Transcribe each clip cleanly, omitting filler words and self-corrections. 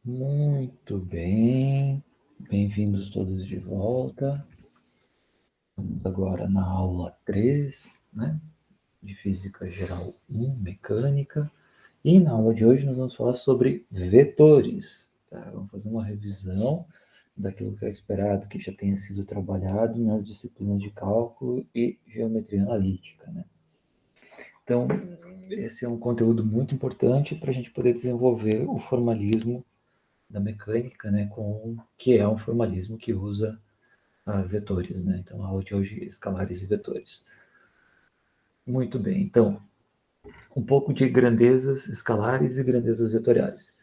Muito bem, bem-vindos todos de volta. Vamos agora na aula 3, né, de Física Geral 1, Mecânica. E na aula de hoje nós vamos falar sobre vetores. Tá? Vamos fazer uma revisão daquilo que é esperado que já tenha sido trabalhado nas disciplinas de cálculo e geometria analítica. Né? Então, esse é um conteúdo muito importante para a gente poder desenvolver o formalismo da mecânica, né, que é um formalismo que usa vetores, né? Então, a aula de hoje, escalares e vetores. Muito bem, então, um pouco de grandezas escalares e grandezas vetoriais.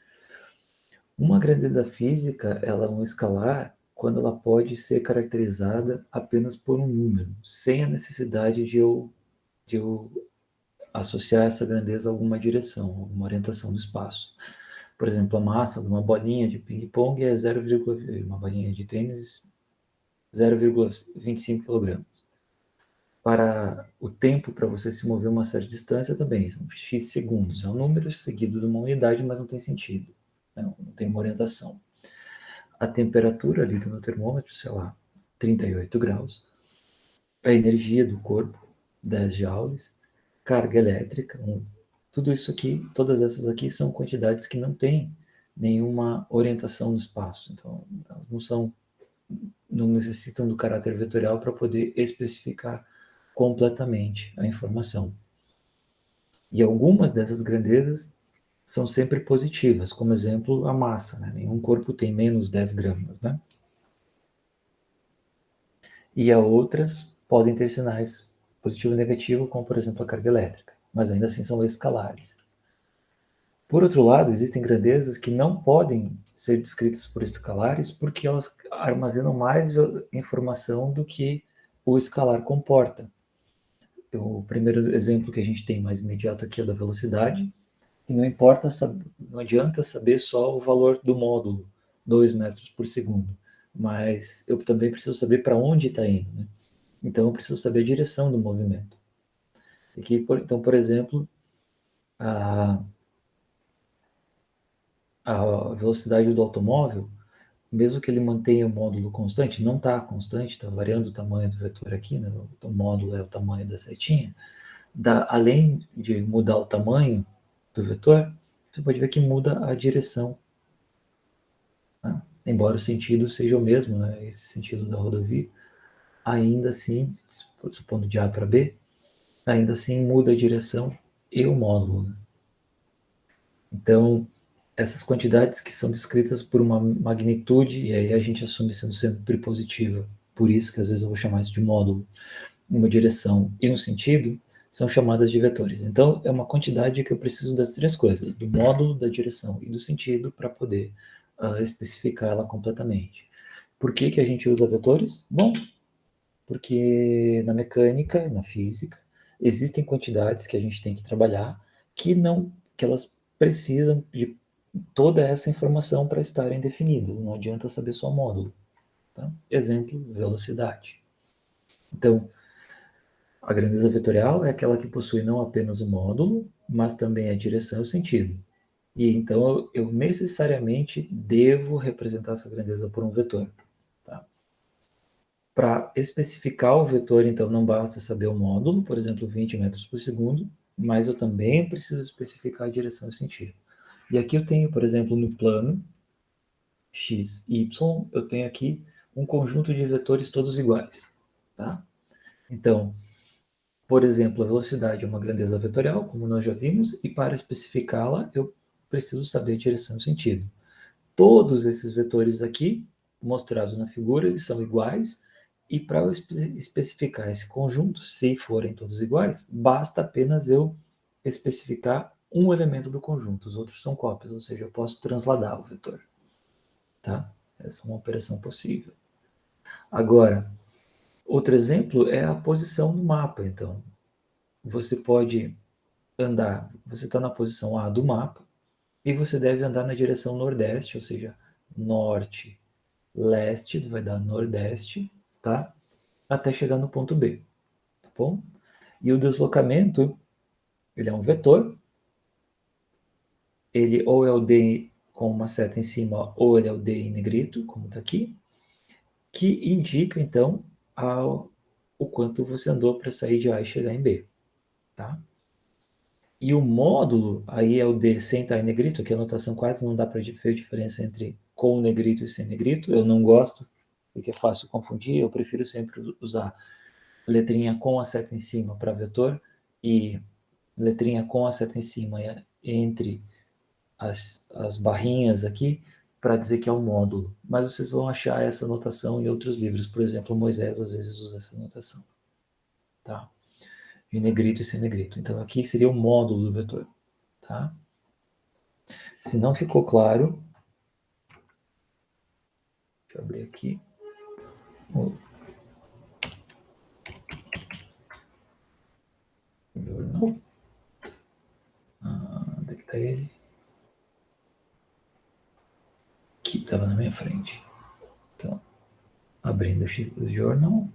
Uma grandeza física, ela é um escalar quando ela pode ser caracterizada apenas por um número, sem a necessidade de eu associar essa grandeza a alguma direção, alguma orientação do espaço. Por exemplo, a massa de uma bolinha de ping-pong é 0, uma bolinha de tênis 0,25 kg. Para o tempo para você se mover uma certa distância também, são x segundos. É um número seguido de uma unidade, mas não tem sentido. Não tem uma orientação. A temperatura ali do meu termômetro, sei lá, 38 graus. A energia do corpo, 10 joules. Carga elétrica, tudo isso aqui, todas essas aqui são quantidades que não têm nenhuma orientação no espaço. Então, elas não necessitam do caráter vetorial para poder especificar completamente a informação. E algumas dessas grandezas são sempre positivas, como exemplo a massa, né? Nenhum corpo tem menos 10 gramas, né? E a outras podem ter sinais positivo e negativo, como por exemplo a carga elétrica, mas ainda assim são escalares. Por outro lado, existem grandezas que não podem ser descritas por escalares porque elas armazenam mais informação do que o escalar comporta. O primeiro exemplo que a gente tem mais imediato aqui é da velocidade, e não adianta saber só o valor do módulo, 2 metros por segundo, mas eu também preciso saber para onde está indo. Né? Então eu preciso saber a direção do movimento. Então, por exemplo, a, a velocidade do automóvel, mesmo que ele mantenha o módulo constante, não está constante, está variando o tamanho do vetor aqui, né? O módulo é o tamanho da setinha, além de mudar o tamanho do vetor, você pode ver que muda a direção, né? Embora o sentido seja o mesmo, né? Esse sentido da rodovia, ainda assim, supondo de A para B, ainda assim muda a direção e o módulo. Né? Então, essas quantidades que são descritas por uma magnitude, e aí a gente assume sendo sempre positiva, por isso que às vezes eu vou chamar isso de módulo, uma direção e um sentido, são chamadas de vetores. Então, é uma quantidade que eu preciso das três coisas, do módulo, da direção e do sentido, para poder especificar ela completamente. Por que, que a gente usa vetores? Bom, porque na mecânica, na física, existem quantidades que a gente tem que trabalhar que elas precisam de toda essa informação para estarem definidas. Não adianta saber só módulo. Tá? Exemplo, velocidade. Então, a grandeza vetorial é aquela que possui não apenas o módulo, mas também a direção e o sentido. E então eu necessariamente devo representar essa grandeza por um vetor. Tá? Para especificar o vetor, então, não basta saber o módulo, por exemplo, 20 metros por segundo, mas eu também preciso especificar a direção e sentido. E aqui eu tenho, por exemplo, no plano x, y, eu tenho aqui um conjunto de vetores todos iguais. Tá? Então, por exemplo, a velocidade é uma grandeza vetorial, como nós já vimos, e para especificá-la, eu preciso saber a direção e sentido. Todos esses vetores aqui, mostrados na figura, eles são iguais, e para eu especificar esse conjunto, se forem todos iguais, basta apenas eu especificar um elemento do conjunto, os outros são cópias, ou seja, eu posso transladar o vetor. Tá? Essa é uma operação possível. Agora, outro exemplo é a posição no mapa, então. Você pode andar, você está na posição A do mapa, e você deve andar na direção nordeste, ou seja, norte, leste, vai dar nordeste, tá? Até chegar no ponto B, tá bom? E o deslocamento, ele é um vetor, ele ou é o d com uma seta em cima, ou ele é o D em negrito, como está aqui, que indica, então, o quanto você andou para sair de A e chegar em B, tá? E o módulo, aí é o D sem estar em negrito, aqui a anotação quase não dá para ver a diferença entre com negrito e sem negrito, eu não gosto, porque é fácil confundir, eu prefiro sempre usar letrinha com a seta em cima para vetor e letrinha com a seta em cima entre as barrinhas aqui para dizer que é um módulo. Mas vocês vão achar essa notação em outros livros, por exemplo, Moisés às vezes usa essa notação, tá? De negrito e sem negrito. Então aqui seria o módulo do vetor, tá? Se não ficou claro, deixa eu abrir aqui. Jornal. Onde é que está ele? Aqui, estava na minha frente. Então, abrindo o jornal.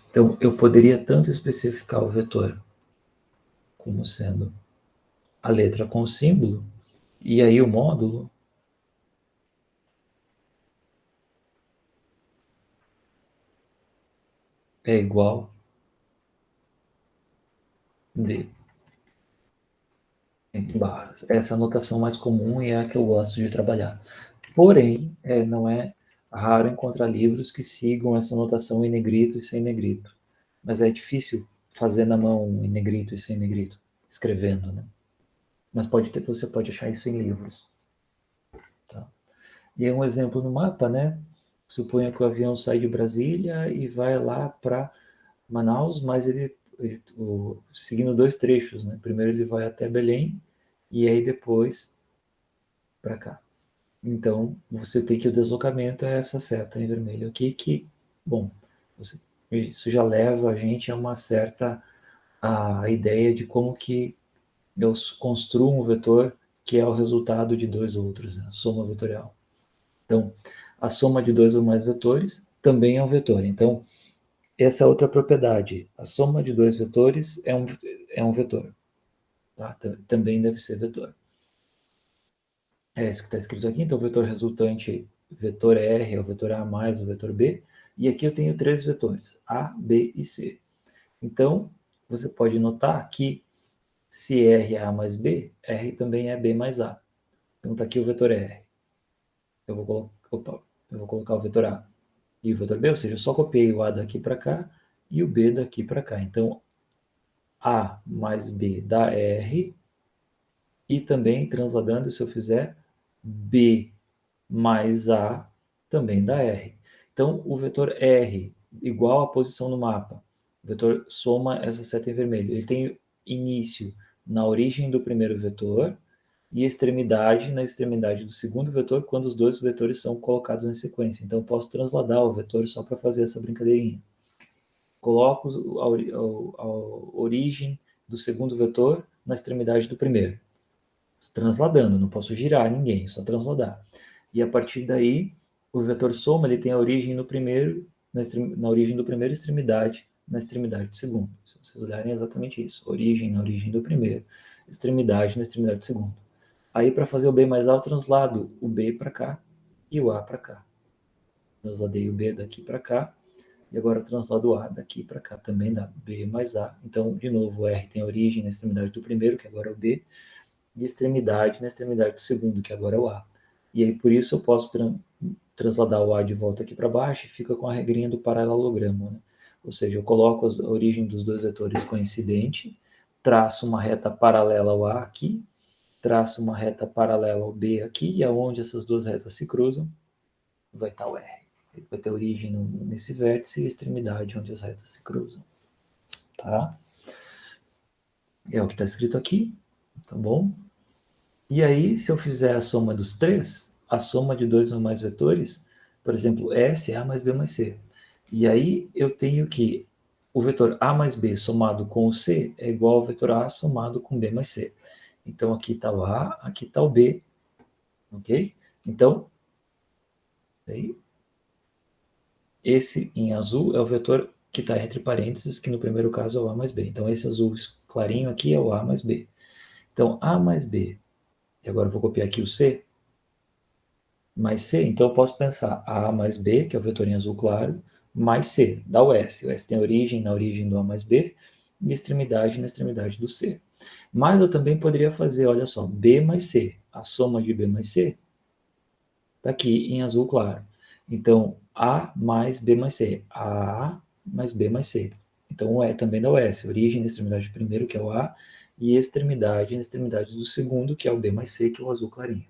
Então, eu poderia tanto especificar o vetor como sendo a letra com o símbolo, e aí o módulo é igual de entre barras. Essa é a notação mais comum e é a que eu gosto de trabalhar. Porém, não é raro encontrar livros que sigam essa notação em negrito e sem negrito. Mas é difícil fazer na mão em negrito e sem negrito, escrevendo, né? Mas você pode achar isso em livros. Tá? E é um exemplo no mapa, né? Suponha que o avião sai de Brasília e vai lá para Manaus, mas seguindo dois trechos, né? Primeiro ele vai até Belém e aí depois para cá. Então, você tem que o deslocamento é essa seta em vermelho aqui, que, bom, isso já leva a gente a uma certa a ideia de como que eu construo um vetor que é o resultado de dois outros, né? A soma vetorial. Então, a soma de dois ou mais vetores também é um vetor. Então, essa é outra propriedade. A soma de dois vetores é um vetor. Tá? Também deve ser vetor. É isso que está escrito aqui. Então, o vetor resultante, vetor R, é o vetor A mais o vetor B. E aqui eu tenho três vetores, A, B e C. Então, você pode notar que se R é A mais B, R também é B mais A. Então, está aqui o vetor R. Eu vou colocar o vetor A e o vetor B, ou seja, eu só copiei o A daqui para cá e o B daqui para cá. Então, A mais B dá R, e também, transladando, se eu fizer B mais A, também dá R. Então, o vetor R, igual à posição no mapa, o vetor soma essa seta em vermelho. Ele tem início na origem do primeiro vetor e extremidade na extremidade do segundo vetor, quando os dois vetores são colocados em sequência. Então, eu posso transladar o vetor só para fazer essa brincadeirinha. Coloco a origem do segundo vetor na extremidade do primeiro. Transladando, não posso girar ninguém, só transladar. E a partir daí, o vetor soma ele tem a origem no primeiro, na origem do primeiro extremidade, na extremidade do segundo. Se vocês olharem, é exatamente isso. Origem na origem do primeiro, extremidade na extremidade do segundo. Aí, para fazer o B mais A, eu translado o B para cá e o A para cá. Transladei o B daqui para cá, e agora eu translado o A daqui para cá. Também dá B mais A. Então, de novo, o R tem a origem na extremidade do primeiro, que agora é o B, e extremidade na extremidade do segundo, que agora é o A. E aí, por isso, eu posso transladar o A de volta aqui para baixo e fica com a regrinha do paralelogramo. Né? Ou seja, eu coloco a origem dos dois vetores coincidente, traço uma reta paralela ao A aqui, traço uma reta paralela ao B aqui, e aonde essas duas retas se cruzam, vai estar o R. Ele vai ter origem nesse vértice e extremidade onde as retas se cruzam. Tá? É o que está escrito aqui, tá bom? E aí, se eu fizer a soma dos três, a soma de dois ou mais vetores, por exemplo, S é A mais B mais C. E aí eu tenho que o vetor A mais B somado com o C é igual ao vetor A somado com B mais C. Então aqui está o A, aqui está o B, ok? Então, aí, esse em azul é o vetor que está entre parênteses, que no primeiro caso é o A mais B. Então esse azul clarinho aqui é o A mais B. Então, A mais B, e agora eu vou copiar aqui o C, mais C, então eu posso pensar A mais B, que é o vetor em azul claro, mais C, dá o S. O S tem origem na origem do A mais B, e extremidade na extremidade do C. Mas eu também poderia fazer, olha só, B mais C. A soma de B mais C está aqui em azul claro. Então, A mais B mais C. A mais B mais C. Então, o E também dá o S. Origem na extremidade do primeiro, que é o A, e extremidade na extremidade do segundo, que é o B mais C, que é o azul clarinho.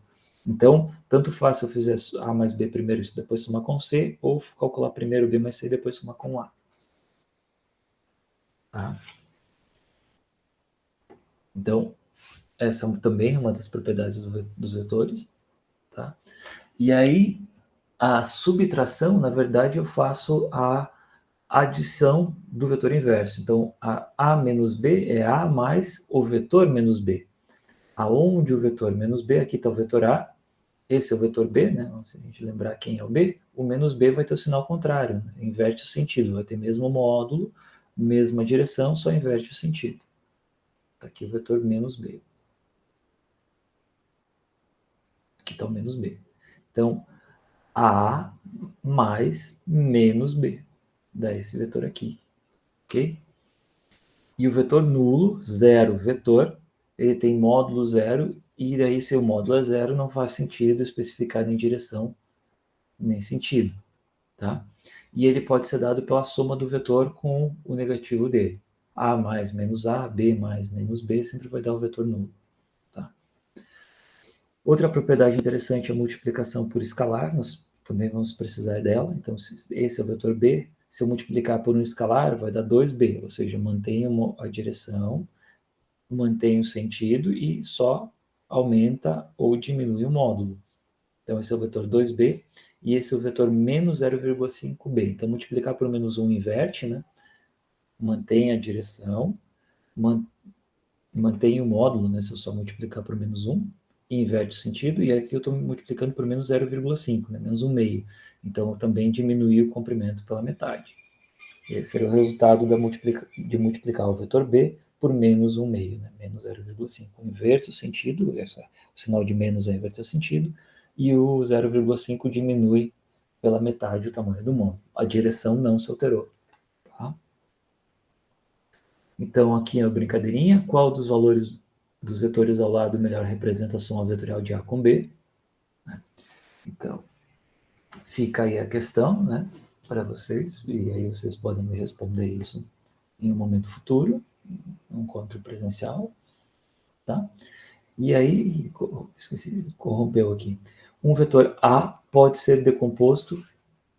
Então, tanto faz se eu fizer A mais B primeiro e depois somar com C, ou calcular primeiro B mais C e depois somar com A. Tá? Então, essa também é uma das propriedades dos vetores. Tá? E aí, a subtração, na verdade, eu faço a adição do vetor inverso. Então, a menos b é a mais o vetor menos b. Aonde o vetor menos b, aqui está o vetor a, esse é o vetor b, né? Se a gente lembrar quem é o b, o menos b vai ter o sinal contrário, né? Inverte o sentido, vai ter mesmo módulo, mesma direção, só inverte o sentido. Está aqui o vetor menos b. Aqui está o menos b. Então, a mais menos b. Dá esse vetor aqui, ok? E o vetor nulo, zero vetor, ele tem módulo zero, e daí se o módulo é zero, não faz sentido especificar nem direção, nem sentido, tá? E ele pode ser dado pela soma do vetor com o negativo dele. A mais menos A, B mais menos B, sempre vai dar o vetor nulo, tá? Outra propriedade interessante é a multiplicação por escalar, nós também vamos precisar dela. Então, esse é o vetor B. Se eu multiplicar por um escalar, vai dar 2B, ou seja, mantenho a direção, mantém o sentido e só aumenta ou diminui o módulo. Então, esse é o vetor 2b e esse é o vetor menos 0,5b. Então, multiplicar por menos 1 inverte, né? Mantém a direção, mantém o módulo, né? Se eu só multiplicar por menos 1, inverte o sentido, e aqui eu estou multiplicando por menos 0,5, né? Menos 1 meio. Então, eu também diminui o comprimento pela metade. Esse seria o resultado de multiplicar o vetor b por menos 1 meio, né? Menos 0,5. Inverte o sentido, o sinal de menos vai inverter o sentido, e o 0,5 diminui pela metade o tamanho do módulo. A direção não se alterou. Tá? Então, aqui é a brincadeirinha. Qual dos valores dos vetores ao lado melhor representa a soma vetorial de A com B? Então, fica aí a questão, né, para vocês, e aí vocês podem me responder isso em um momento futuro, um encontro presencial, tá? E aí, esqueci, corrompeu aqui. Um vetor A pode ser decomposto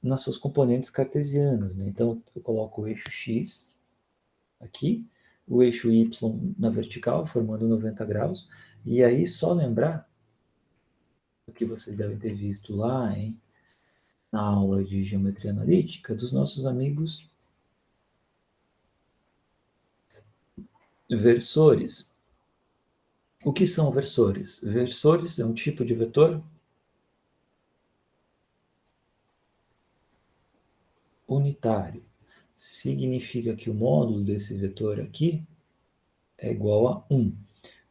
nas suas componentes cartesianas, né? Então, eu coloco o eixo X aqui, o eixo Y na vertical, formando 90 graus, e aí só lembrar o que vocês devem ter visto lá, na aula de geometria analítica, dos nossos amigos versores. O que são versores? Versores é um tipo de vetor unitário. Significa que o módulo desse vetor aqui é igual a 1.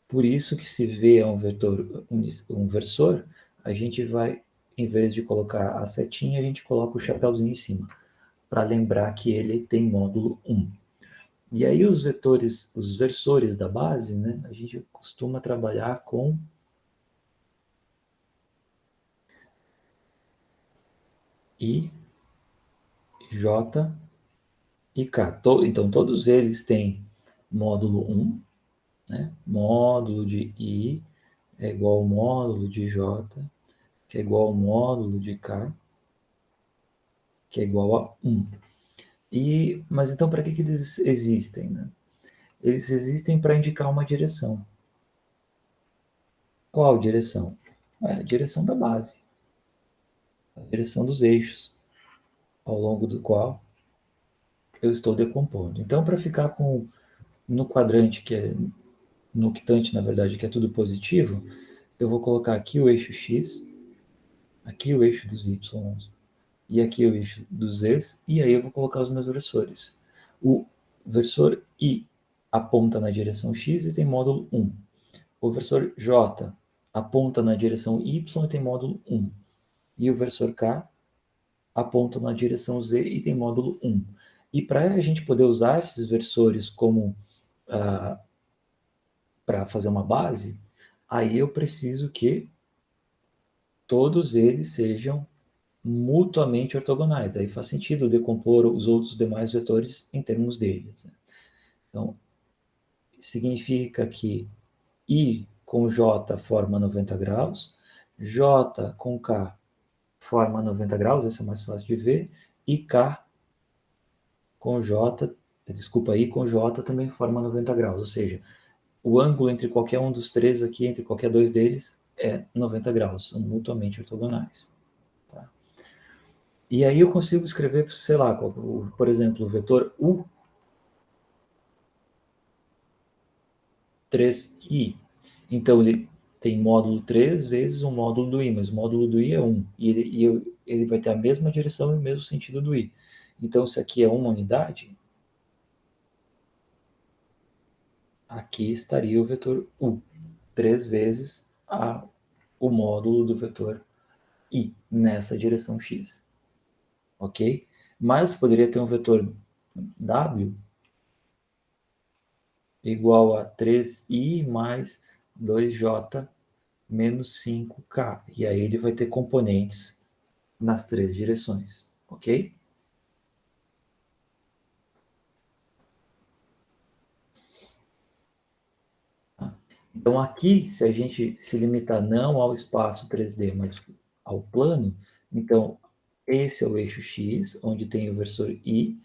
Por isso que se vê um versor, a gente vai, em vez de colocar a setinha, a gente coloca o chapéuzinho em cima, para lembrar que ele tem módulo 1. E aí os vetores, os versores da base, né, a gente costuma trabalhar com I, J e K. Então todos eles têm módulo 1, né? Módulo de I é igual ao módulo de J, que é igual ao módulo de K, que é igual a 1. Mas então, para que eles existem? Né? Eles existem para indicar uma direção. Qual direção? É a direção da base, a direção dos eixos, ao longo do qual eu estou decompondo. Então, para ficar no quadrante, que é no octante, na verdade, que é tudo positivo, eu vou colocar aqui o eixo X, aqui o eixo dos Y, e aqui o eixo dos Zs, e aí eu vou colocar os meus versores. O versor I aponta na direção X e tem módulo 1. o versor J aponta na direção Y e tem módulo 1. E o versor K aponta na direção Z e tem módulo 1. E para a gente poder usar esses versores como para fazer uma base, aí eu preciso que todos eles sejam mutuamente ortogonais. Aí faz sentido decompor os outros demais vetores em termos deles. Né? Então, significa que I com J forma 90 graus, J com K forma 90 graus, esse é mais fácil de ver, e K com J, desculpa, I com J também forma 90 graus, ou seja, o ângulo entre qualquer um dos três aqui, entre qualquer dois deles, é 90 graus, são mutuamente ortogonais. Tá? E aí eu consigo escrever, sei lá, por exemplo, o vetor U 3i. Então ele tem módulo 3 vezes o módulo do i, mas o módulo do i é 1. Ele vai ter a mesma direção e o mesmo sentido do i. Então, se aqui é uma unidade, aqui estaria o vetor u, 3 vezes o módulo do vetor i, nessa direção x. Ok? Mas poderia ter um vetor w igual a 3i mais 2j menos 5k. E aí ele vai ter componentes nas três direções, ok? Então aqui, se a gente se limitar não ao espaço 3D, mas ao plano, então esse é o eixo X, onde tem o versor I,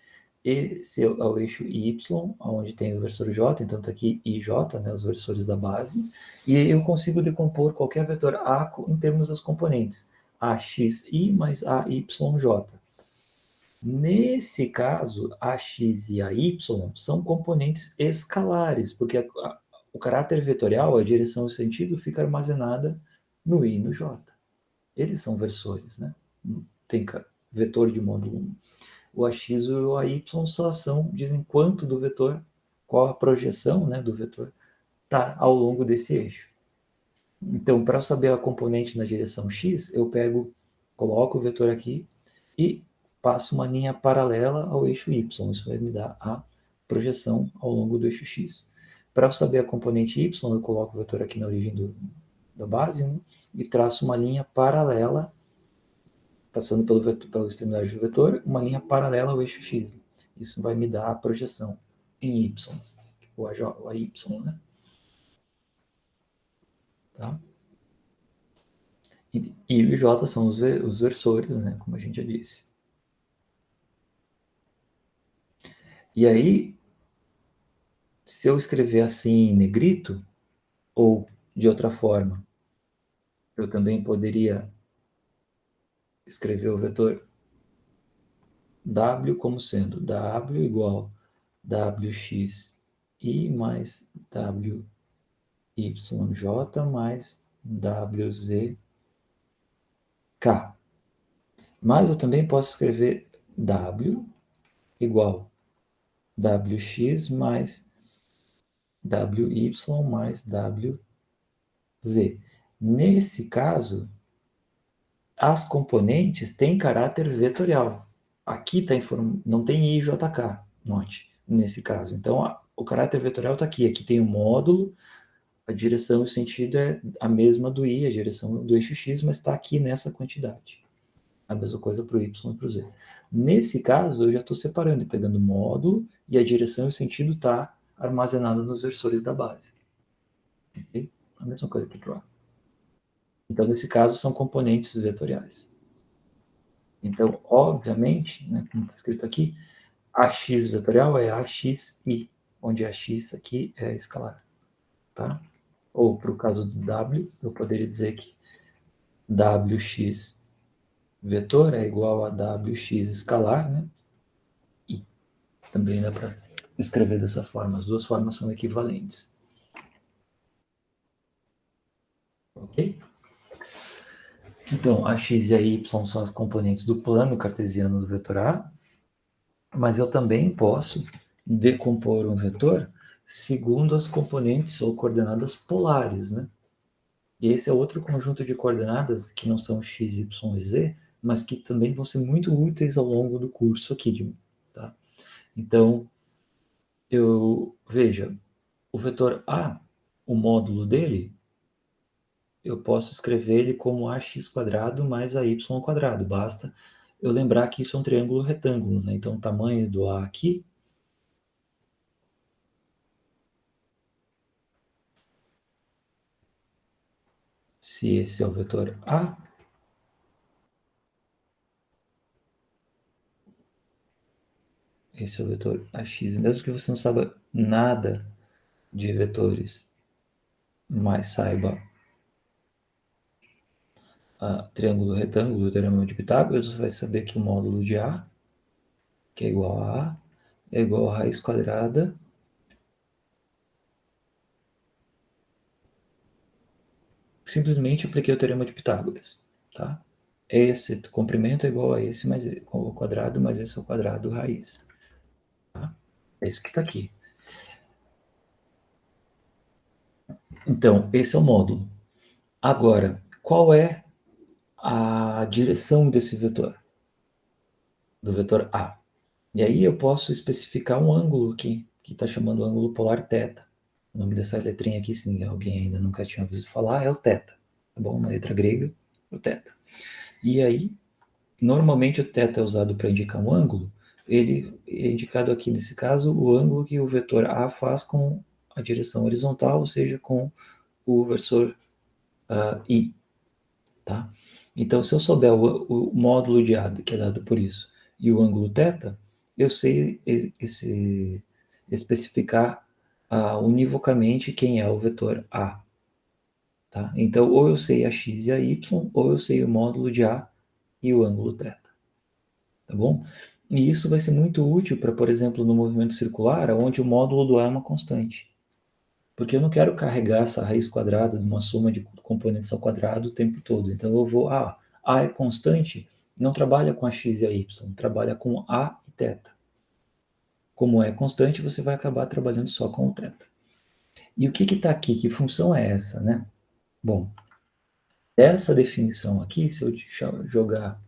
esse é o eixo Y, onde tem o versor J, então está aqui I e J, né, os versores da base, e eu consigo decompor qualquer vetor A em termos das componentes, AXI mais AYJ. Nesse caso, AX e AY são componentes escalares, porque o caráter vetorial, a direção e o sentido, fica armazenada no I e no J. Eles são versores, né? Tem vetor de módulo 1. O AX e o AY só dizem quanto do vetor, qual a projeção, né, do vetor está ao longo desse eixo. Então, para saber a componente na direção X, eu coloco o vetor aqui e passo uma linha paralela ao eixo Y. Isso vai me dar a projeção ao longo do eixo X. Para eu saber a componente Y, eu coloco o vetor aqui na origem da base, né, e traço uma linha paralela, passando pelo extremidade do vetor, uma linha paralela ao eixo X. Isso vai me dar a projeção em Y, o AY, né? Tá? I e J são os versores, né, como a gente já disse. E aí, se eu escrever assim em negrito, ou de outra forma, eu também poderia escrever o vetor W como sendo W igual WXI mais WYJ mais WZK. Mas eu também posso escrever W igual WX mais WY mais WZ. Nesse caso, as componentes têm caráter vetorial. Aqui não tem IJK, note, nesse caso. Então, o caráter vetorial está aqui. Aqui tem o módulo, a direção e o sentido é a mesma do I, a direção do eixo X, mas está aqui nessa quantidade. A mesma coisa para o Y e para o Z. Nesse caso, eu já estou separando e pegando o módulo e a direção e o sentido está armazenada nos versores da base. Okay? A mesma coisa aqui para o A. Então, nesse caso, são componentes vetoriais. Então, obviamente, né, como está escrito aqui, AX vetorial é AXI, onde AX aqui é escalar. Tá? Ou, para o caso do W, eu poderia dizer que WX vetor é igual a WX escalar, né? E também dá para escrever dessa forma. As duas formas são equivalentes. Ok? Então, a x e a y são as componentes do plano cartesiano do vetor A, mas eu também posso decompor um vetor segundo as componentes ou coordenadas polares, né? E esse é outro conjunto de coordenadas que não são x, y e z, mas que também vão ser muito úteis ao longo do curso aqui, tá? Então, veja, o vetor A, o módulo dele, eu posso escrever ele como ax quadrado mais ay quadrado. Basta eu lembrar que isso é um triângulo retângulo, né? Então, o tamanho do A aqui, se esse é o vetor A, esse é o vetor ax. Mesmo que você não saiba nada de vetores, mas saiba triângulo retângulo, o teorema de Pitágoras, você vai saber que o módulo de A, que é igual a A, é igual a raiz quadrada simplesmente apliquei o teorema de Pitágoras, tá? Esse comprimento é igual a esse mais ao quadrado, mais esse ao quadrado raiz. Tá? É isso que está aqui. Então, esse é o módulo. Agora, qual é a direção desse vetor? Do vetor A. E aí eu posso especificar um ângulo aqui, que está chamando o ângulo polar θ. O nome dessa letrinha aqui, se alguém ainda nunca tinha ouvido falar, é o θ. Tá bom? Uma letra grega, o θ. E aí, normalmente o θ é usado para indicar um ângulo. Ele é indicado aqui, nesse caso, o ângulo que o vetor A faz com a direção horizontal, ou seja, com o versor I. Tá? Então, se eu souber o módulo de A, que é dado por isso, e o ângulo θ, eu sei especificar univocamente quem é o vetor A. Tá? Então, ou eu sei a x e a y, ou eu sei o módulo de A e o ângulo θ. Tá bom? E isso vai ser muito útil para, por exemplo, no movimento circular, onde o módulo do A é uma constante. Porque eu não quero carregar essa raiz quadrada de uma soma de componentes ao quadrado o tempo todo. Então eu vou, A é constante, não trabalha com a x e a y, trabalha com A e θ. Como é constante, você vai acabar trabalhando só com o θ. E o que está aqui? Que função é essa, né? Bom, essa definição aqui, se eu jogar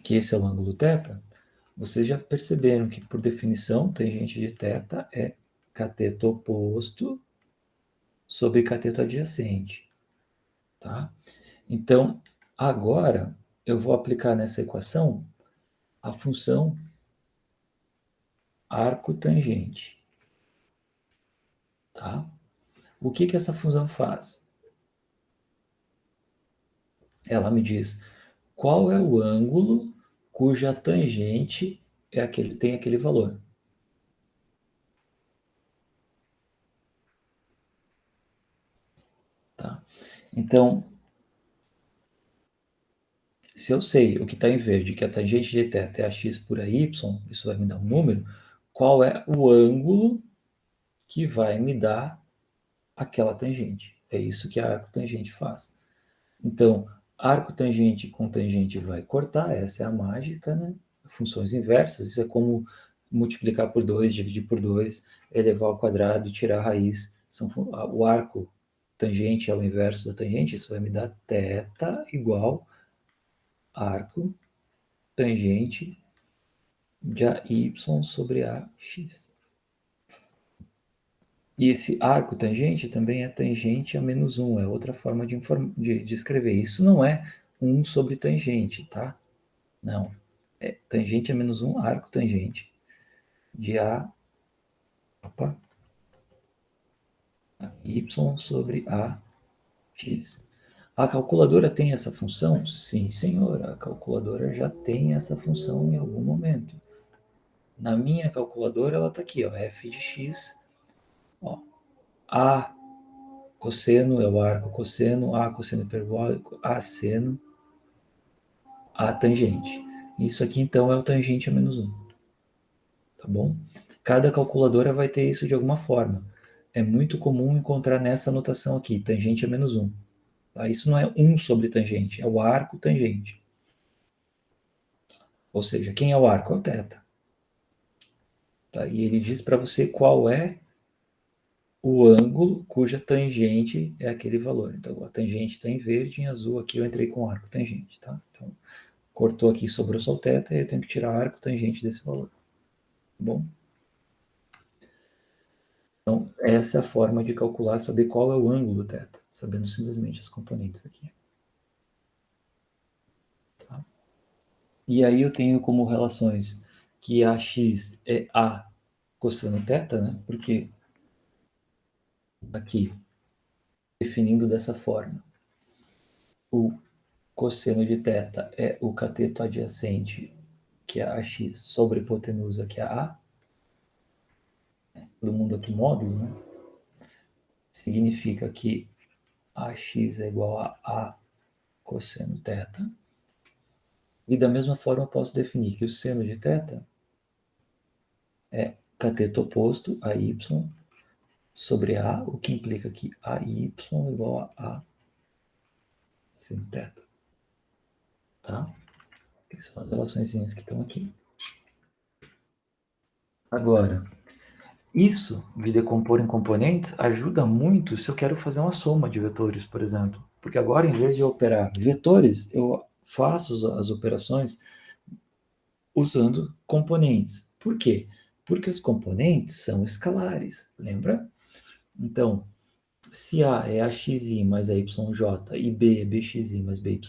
que esse é o ângulo θ, vocês já perceberam que, por definição, tangente de θ é cateto oposto sobre cateto adjacente, tá? Então, agora, eu vou aplicar nessa equação a função arco tangente, tá? O que essa função faz? Ela me diz qual é o ângulo cuja tangente tem aquele valor. Tá? Então, se eu sei o que está em verde, que a tangente de θ é ax por ay, isso vai me dar um número, qual é o ângulo que vai me dar aquela tangente? É isso que a arco tangente faz. Então, arco tangente com tangente vai cortar, essa é a mágica, né? Funções inversas, isso é como multiplicar por 2, dividir por 2, elevar ao quadrado e tirar a raiz. O arco tangente é o inverso da tangente, isso vai me dar θ igual arco tangente de AY sobre AX. E esse arco tangente também é tangente a menos 1, é outra forma de escrever. Isso não é 1 sobre tangente, tá? Não. É tangente a menos 1, arco tangente de opa, Y sobre AX. A calculadora tem essa função? Sim, senhor. A calculadora já tem essa função em algum momento. Na minha calculadora, ela está aqui, ó, f de x, ó, a cosseno é o arco cosseno, a cosseno hiperbólico, a seno, a tangente. Isso aqui, então, é o tangente a menos 1, tá bom? Cada calculadora vai ter isso de alguma forma. É muito comum encontrar nessa notação aqui, tangente a menos 1. Tá? Isso não é 1 sobre tangente, é o arco tangente. Ou seja, quem é o arco? É o θ. Tá? E ele diz para você qual é o ângulo cuja tangente é aquele valor. Então, a tangente está em verde, em azul aqui eu entrei com arco tangente. Tá? Então, cortou aqui, sobrou só o θ, e eu tenho que tirar arco tangente desse valor. Tá bom? Então, essa é a forma de calcular, saber qual é o ângulo do θ, sabendo simplesmente as componentes aqui. Tá? E aí eu tenho como relações que AX é A cosseno θ, né? Porque aqui, definindo dessa forma, o cosseno de θ é o cateto adjacente, que é AX, sobre a hipotenusa, que é A, todo mundo aqui módulo, né? Significa que AX é igual a A cosseno θ. E da mesma forma eu posso definir que o seno de θ é cateto oposto a y sobre A, o que implica que AY é igual a A seno θ. Tá? Essas são as relações que estão aqui. Agora, isso de decompor em componentes ajuda muito se eu quero fazer uma soma de vetores, por exemplo. Porque agora, em vez de eu operar vetores, eu faço as operações usando componentes. Por quê? Porque os componentes são escalares, lembra? Então, se A é AXI mais AYJ e B é BXI mais BYJ,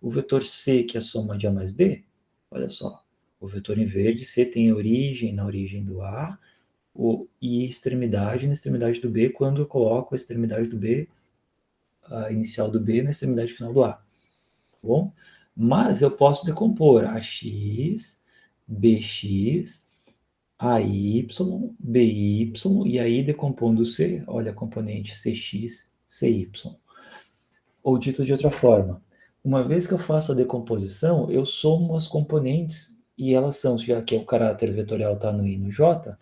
o vetor C, que é a soma de A mais B, olha só, o vetor em verde, C tem origem na origem do A, e extremidade na extremidade do B, quando eu coloco a extremidade do B, a inicial do B, na extremidade final do A. Tá bom? Mas eu posso decompor AX, BX, AY, BY, e aí decompondo C, olha a componente CX, CY. Ou dito de outra forma, uma vez que eu faço a decomposição, eu somo as componentes, e elas são, já que o caráter vetorial está no I e no J,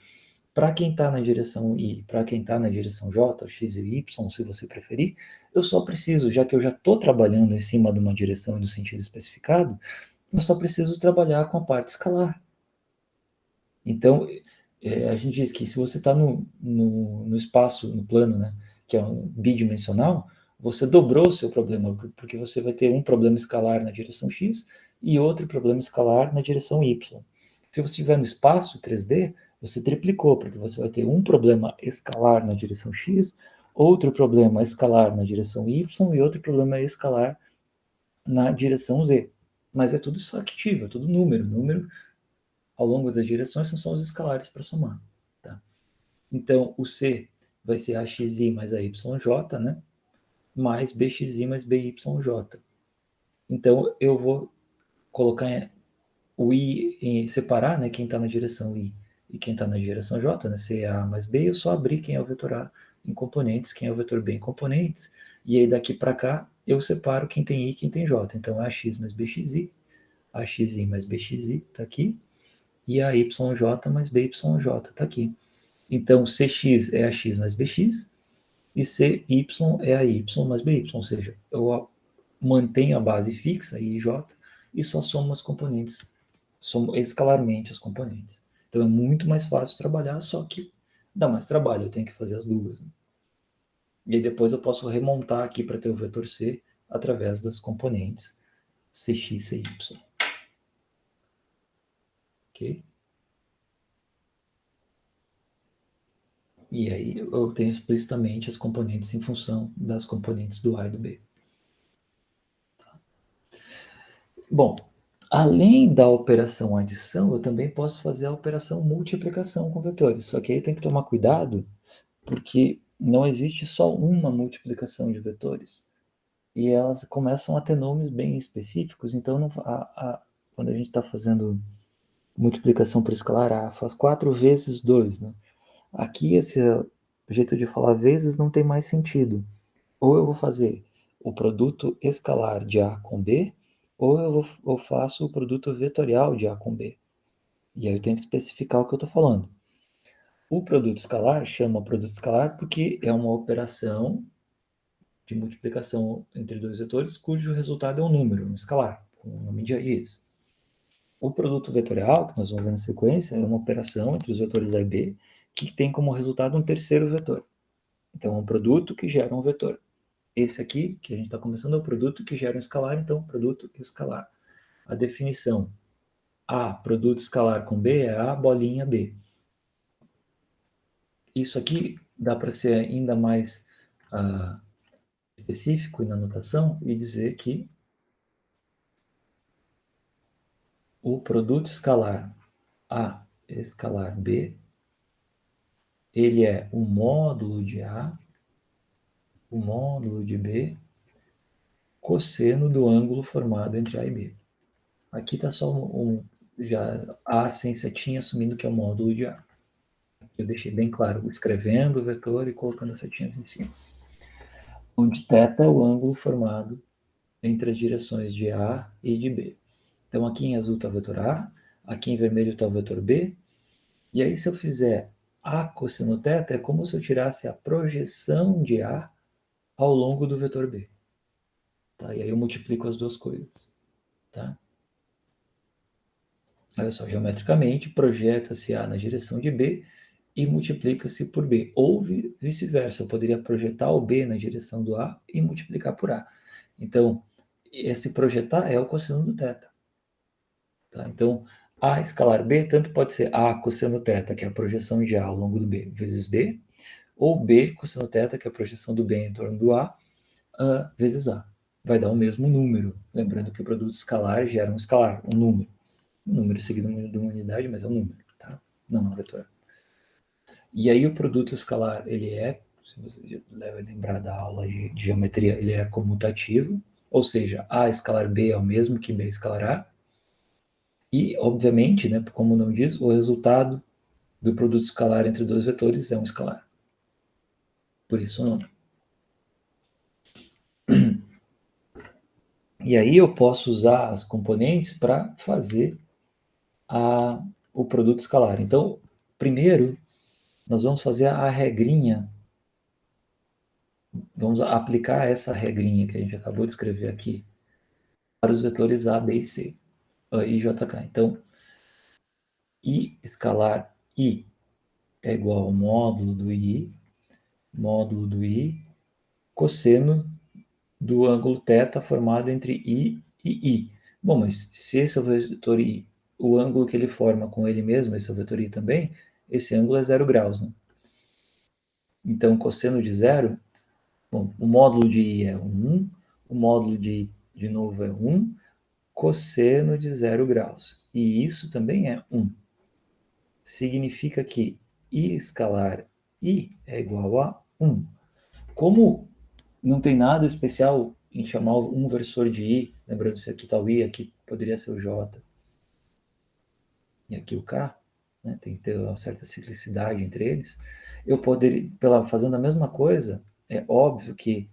para quem está na direção I, para quem está na direção J, X e Y, se você preferir, eu só preciso, já que eu já estou trabalhando em cima de uma direção e no sentido especificado, eu só preciso trabalhar com a parte escalar. Então, a gente diz que se você está no espaço, no plano, né, que é um bidimensional, você dobrou o seu problema, porque você vai ter um problema escalar na direção x e outro problema escalar na direção y. Se você estiver no espaço 3D, você triplicou, porque você vai ter um problema escalar na direção x, outro problema escalar na direção y e outro problema escalar na direção z. Mas é tudo factível, é tudo número. Número ao longo das direções são só os escalares para somar. Tá? Então, o C vai ser AXI mais AYJ, né? Mais BXI mais BYJ. Então, eu vou colocar o I em separar, né? Quem está na direção I e quem está na direção J, né? CA mais B, eu só abrir quem é o vetor A em componentes, quem é o vetor B em componentes, e aí daqui para cá eu separo quem tem I e quem tem J. Então, AX mais BXI, AXI mais BXI, está aqui, e a YJ mais BYJ está aqui. Então, CX é AX mais BX e CY é a Y mais BY, ou seja, eu mantenho a base fixa, IJ, e só somo as componentes, somo escalarmente as componentes. Então é muito mais fácil trabalhar, só que dá mais trabalho, eu tenho que fazer as duas. Né? E aí depois eu posso remontar aqui para ter o vetor C através das componentes CX, CY. Ok? E aí eu tenho explicitamente as componentes em função das componentes do A e do B. Bom, além da operação adição, eu também posso fazer a operação multiplicação com vetores. Só que aí tem que tomar cuidado, porque não existe só uma multiplicação de vetores. E elas começam a ter nomes bem específicos. Então, não, quando a gente está fazendo multiplicação por escalar, faz 4 vezes 2. Né? Aqui, esse jeito de falar vezes não tem mais sentido. Ou eu vou fazer o produto escalar de A com B, ou eu faço o produto vetorial de A com B. E aí eu tenho que especificar o que eu estou falando. O produto escalar chama produto escalar porque é uma operação de multiplicação entre dois vetores cujo resultado é um número, um escalar, com o nome de raiz. O produto vetorial, que nós vamos ver na sequência, é uma operação entre os vetores A e B, que tem como resultado um terceiro vetor. Então, é um produto que gera um vetor. Esse aqui, que a gente está começando, é o produto que gera um escalar, então, produto escalar. A definição A, produto escalar com B, é A, bolinha B. Isso aqui dá para ser ainda mais específico na notação e dizer que o produto escalar A escalar B, ele é o módulo de A, o módulo de B, cosseno do ângulo formado entre A e B. Aqui está só já A sem setinha, assumindo que é o módulo de A. Eu deixei bem claro, escrevendo o vetor e colocando as setinhas em cima. Onde θ é o ângulo formado entre as direções de A e de B. Então, aqui em azul está o vetor A, aqui em vermelho está o vetor B, e aí se eu fizer A cosseno θ, é como se eu tirasse a projeção de A ao longo do vetor B. Tá? E aí eu multiplico as duas coisas. Tá? Olha só, geometricamente, projeta-se A na direção de B e multiplica-se por B. Ou vice-versa, eu poderia projetar o B na direção do A e multiplicar por A. Então, esse projetar é o cosseno do θ. Tá? Então, A escalar B tanto pode ser A cosseno θ, que é a projeção de A ao longo do B, vezes B, ou B cosseno θ, que é a projeção do B em torno do A, vezes A. Vai dar o mesmo número. Lembrando que o produto escalar gera um escalar, um número. Um número seguido de uma unidade, mas é um número, tá? Não é um vetor. E aí o produto escalar, ele é, se você deve lembrar da aula de geometria, ele é comutativo, ou seja, A escalar B é o mesmo que B escalar A. E, obviamente, né, como o nome diz, o resultado do produto escalar entre dois vetores é um escalar. Por isso o nome. E aí eu posso usar as componentes para fazer o produto escalar. Então, primeiro, nós vamos fazer a regrinha. Vamos aplicar essa regrinha que a gente acabou de escrever aqui para os vetores A, B e C, I, J, K. Então, I escalar I é igual ao módulo do I, cosseno do ângulo θ formado entre I e I. Bom, mas se esse é o vetor I, o ângulo que ele forma com ele mesmo, esse é o vetor I também, esse ângulo é 0 graus, né? Então, cosseno de zero, bom, o módulo de I é 1, o módulo de novo é 1, cosseno de 0 graus. E isso também é 1. Significa que I escalar I é igual a 1. Como não tem nada especial em chamar um versor de I, lembrando se aqui está o I, aqui poderia ser o J, e aqui o K, né? Tem que ter uma certa ciclicidade entre eles. Eu poderia, fazendo a mesma coisa, é óbvio que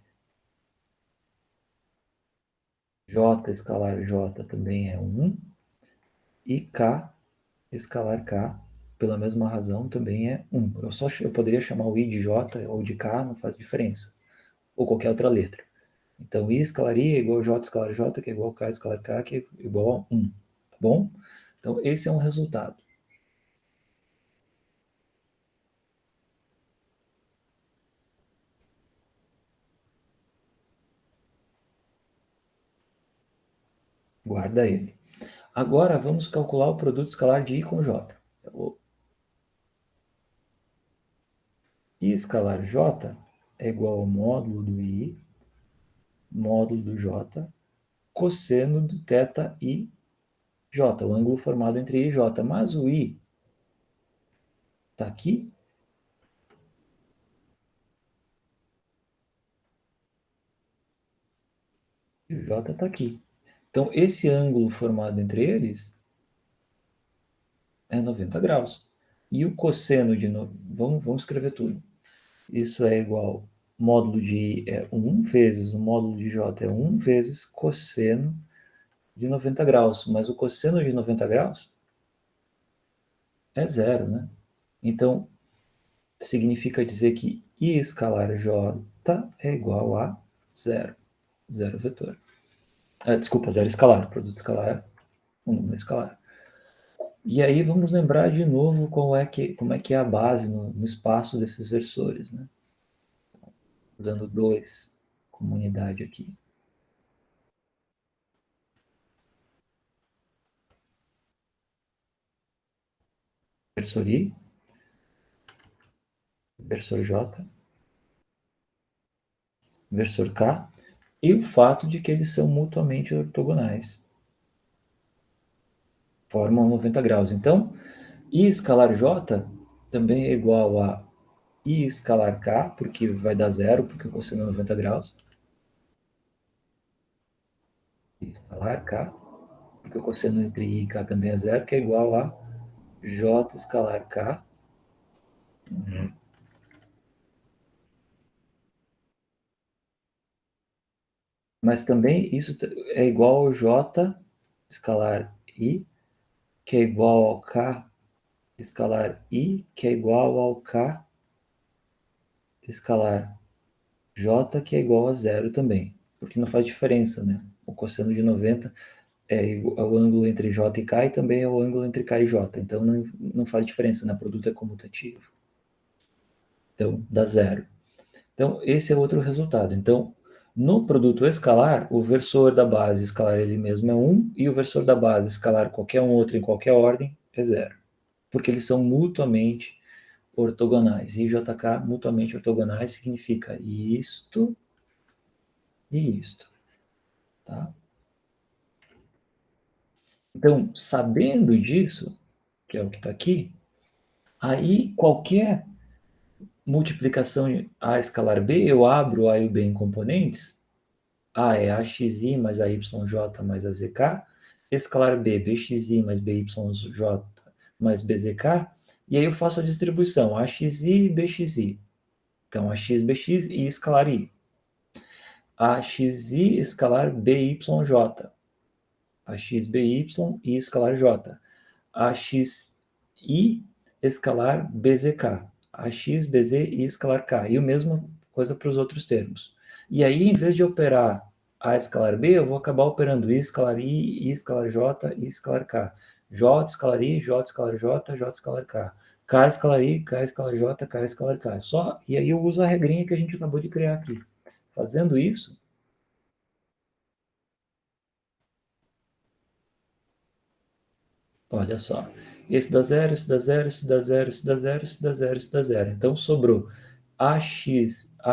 J escalar J também é 1, e K escalar K, pela mesma razão, também é 1. Eu poderia chamar o I de J ou de K, não faz diferença. Ou qualquer outra letra. Então, I escalar I é igual a J escalar J, que é igual a K escalar K, que é igual a 1. Tá bom? Então, esse é um resultado. Guarda ele. Agora, vamos calcular o produto escalar de I com J. O I escalar J é igual ao módulo do I, módulo do J, cosseno do θ I J, o ângulo formado entre I e J. Mas o I está aqui, e o J está aqui. Então, esse ângulo formado entre eles é 90 graus. E o cosseno de... Vamos escrever tudo. Isso é igual, módulo de I é 1 vezes o módulo de J é 1 vezes cosseno de 90 graus. Mas o cosseno de 90 graus é zero, né? Então, significa dizer que I escalar J é igual a zero. Zero vetor. Desculpa, zero escalar. Produto escalar, um número escalar. E aí vamos lembrar de novo como é que é a base no espaço desses versores, né? Usando 2 como unidade aqui. Versor I, versor J, versor K, e o fato de que eles são mutuamente ortogonais. Formam 90 graus. Então, I escalar J também é igual a I escalar K, porque vai dar zero, porque o cosseno é 90 graus. I escalar K, porque o cosseno entre I e K também é zero, que é igual a J escalar K. Mas também isso é igual ao J escalar I, que é igual ao K escalar I, que é igual ao K escalar J, que é igual a zero também. Porque não faz diferença, né? O cosseno de 90 é o ângulo entre J e K e também é o ângulo entre K e J. Então não faz diferença, né? O produto é comutativo. Então dá zero. Então esse é outro resultado. Então no produto escalar, o versor da base escalar ele mesmo é 1 e o versor da base escalar qualquer um outro em qualquer ordem é zero. Porque eles são mutuamente ortogonais. I e JK mutuamente ortogonais significa isto e isto. Tá? Então, sabendo disso, que é o que está aqui, aí qualquer multiplicação A escalar B, eu abro A e o B em componentes. A é AXI mais AYJ mais AZK. Escalar B, BXI mais BYJ mais BZK. E aí eu faço a distribuição AXI e BXI. Então, AX, BX e escalar I. AXI escalar BYJ. AX, BY e escalar J. AXI escalar BZK, AX, BZ e escalar K. E o mesmo coisa para os outros termos. E aí, em vez de operar A escalar B, eu vou acabar operando I escalar I escalar J, I escalar K. J escalar I, J escalar J, J escalar K. K escalar I, K escalar J, K escalar K. Só, e aí eu uso a regrinha que a gente acabou de criar aqui. Fazendo isso, olha só. Esse dá zero, esse dá zero, esse dá zero, esse dá zero, esse dá zero, esse dá zero. Então sobrou A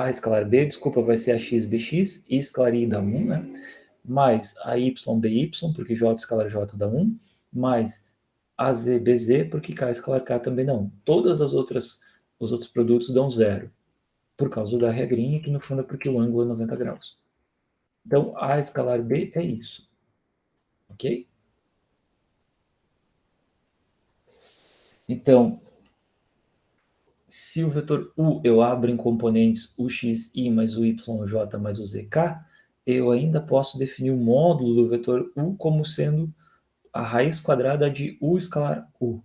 escalar B, desculpa, vai ser AX, BX, I escalar I dá 1, né? Mais AY, BY, porque J escalar J dá 1, mais AZ, BZ, porque K escalar K também dá 1. Todas as outras, os outros produtos dão zero, por causa da regrinha, que no fundo é porque o ângulo é 90 graus. Então, A escalar B é isso, ok? Então, se o vetor U eu abro em componentes o xi mais o yj mais o zk, eu ainda posso definir o módulo do vetor U como sendo a raiz quadrada de U escalar U.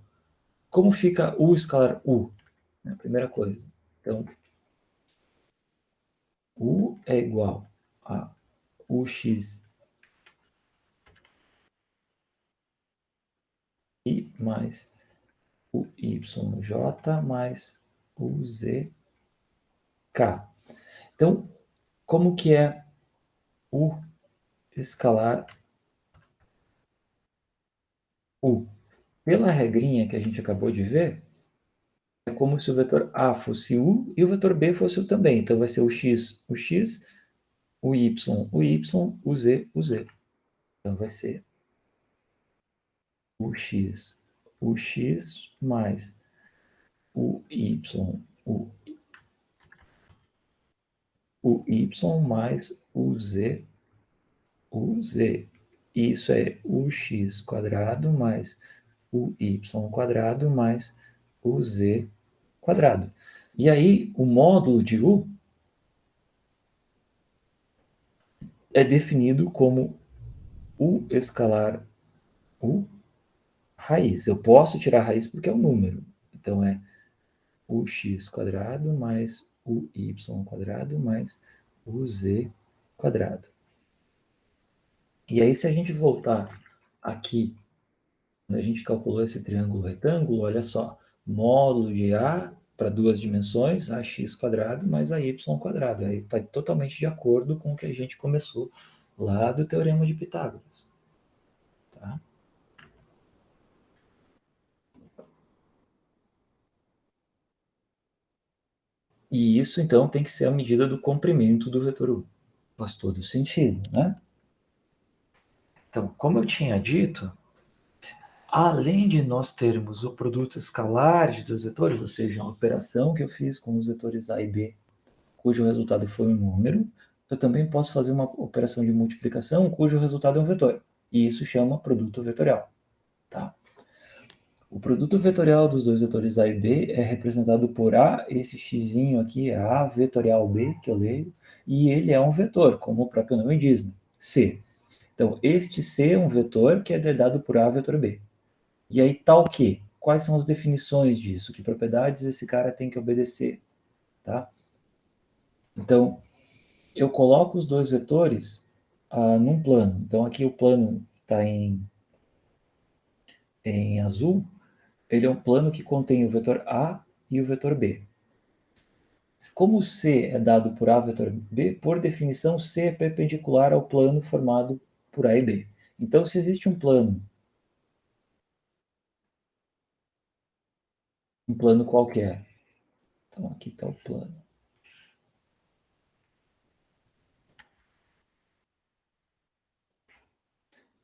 Como fica U escalar U? É a primeira coisa. Então, U é igual a UXI mais o YJ mais o ZK. Então, como que é U escalar U? Pela regrinha que a gente acabou de ver, é como se o vetor A fosse U e o vetor B fosse U também. Então vai ser o X, o Y, o Z, o Z. Então vai ser o X mais o Y, o Y mais o Z. Isso é o X quadrado mais o Y quadrado mais o Z quadrado. E aí, o módulo de U é definido como U escalar U raiz. Eu posso tirar a raiz porque é um número. Então é o x quadrado mais o y quadrado mais o z quadrado. E aí, se a gente voltar aqui Quando a gente calculou esse triângulo retângulo, olha só, módulo de A para duas dimensões, ax quadrado mais a y quadrado. Aí está totalmente de acordo com o que a gente começou lá do Teorema de Pitágoras. Tá? E isso, então, tem que ser a medida do comprimento do vetor U. Faz todo sentido, né? Então, como eu tinha dito, além de nós termos o produto escalar de dois vetores, ou seja, uma operação que eu fiz com os vetores A e B, cujo resultado foi um número, eu também posso fazer uma operação de multiplicação cujo resultado é um vetor. E isso chama produto vetorial. Tá? O produto vetorial dos dois vetores A e B é representado por A, esse x aqui é A vetorial B, que eu leio, e ele é um vetor, como o próprio nome diz, né? C. Então, este C é um vetor que é dado por A vetor B. E aí tal que? Quais são as definições disso? Que propriedades esse cara tem que obedecer? Tá? Então, eu coloco os dois vetores num plano. Então, aqui o plano que está em azul, ele é um plano que contém o vetor A e o vetor B. Como C é dado por A vetor B, por definição, C é perpendicular ao plano formado por A e B. Então, se existe um plano qualquer. Então, aqui está o plano.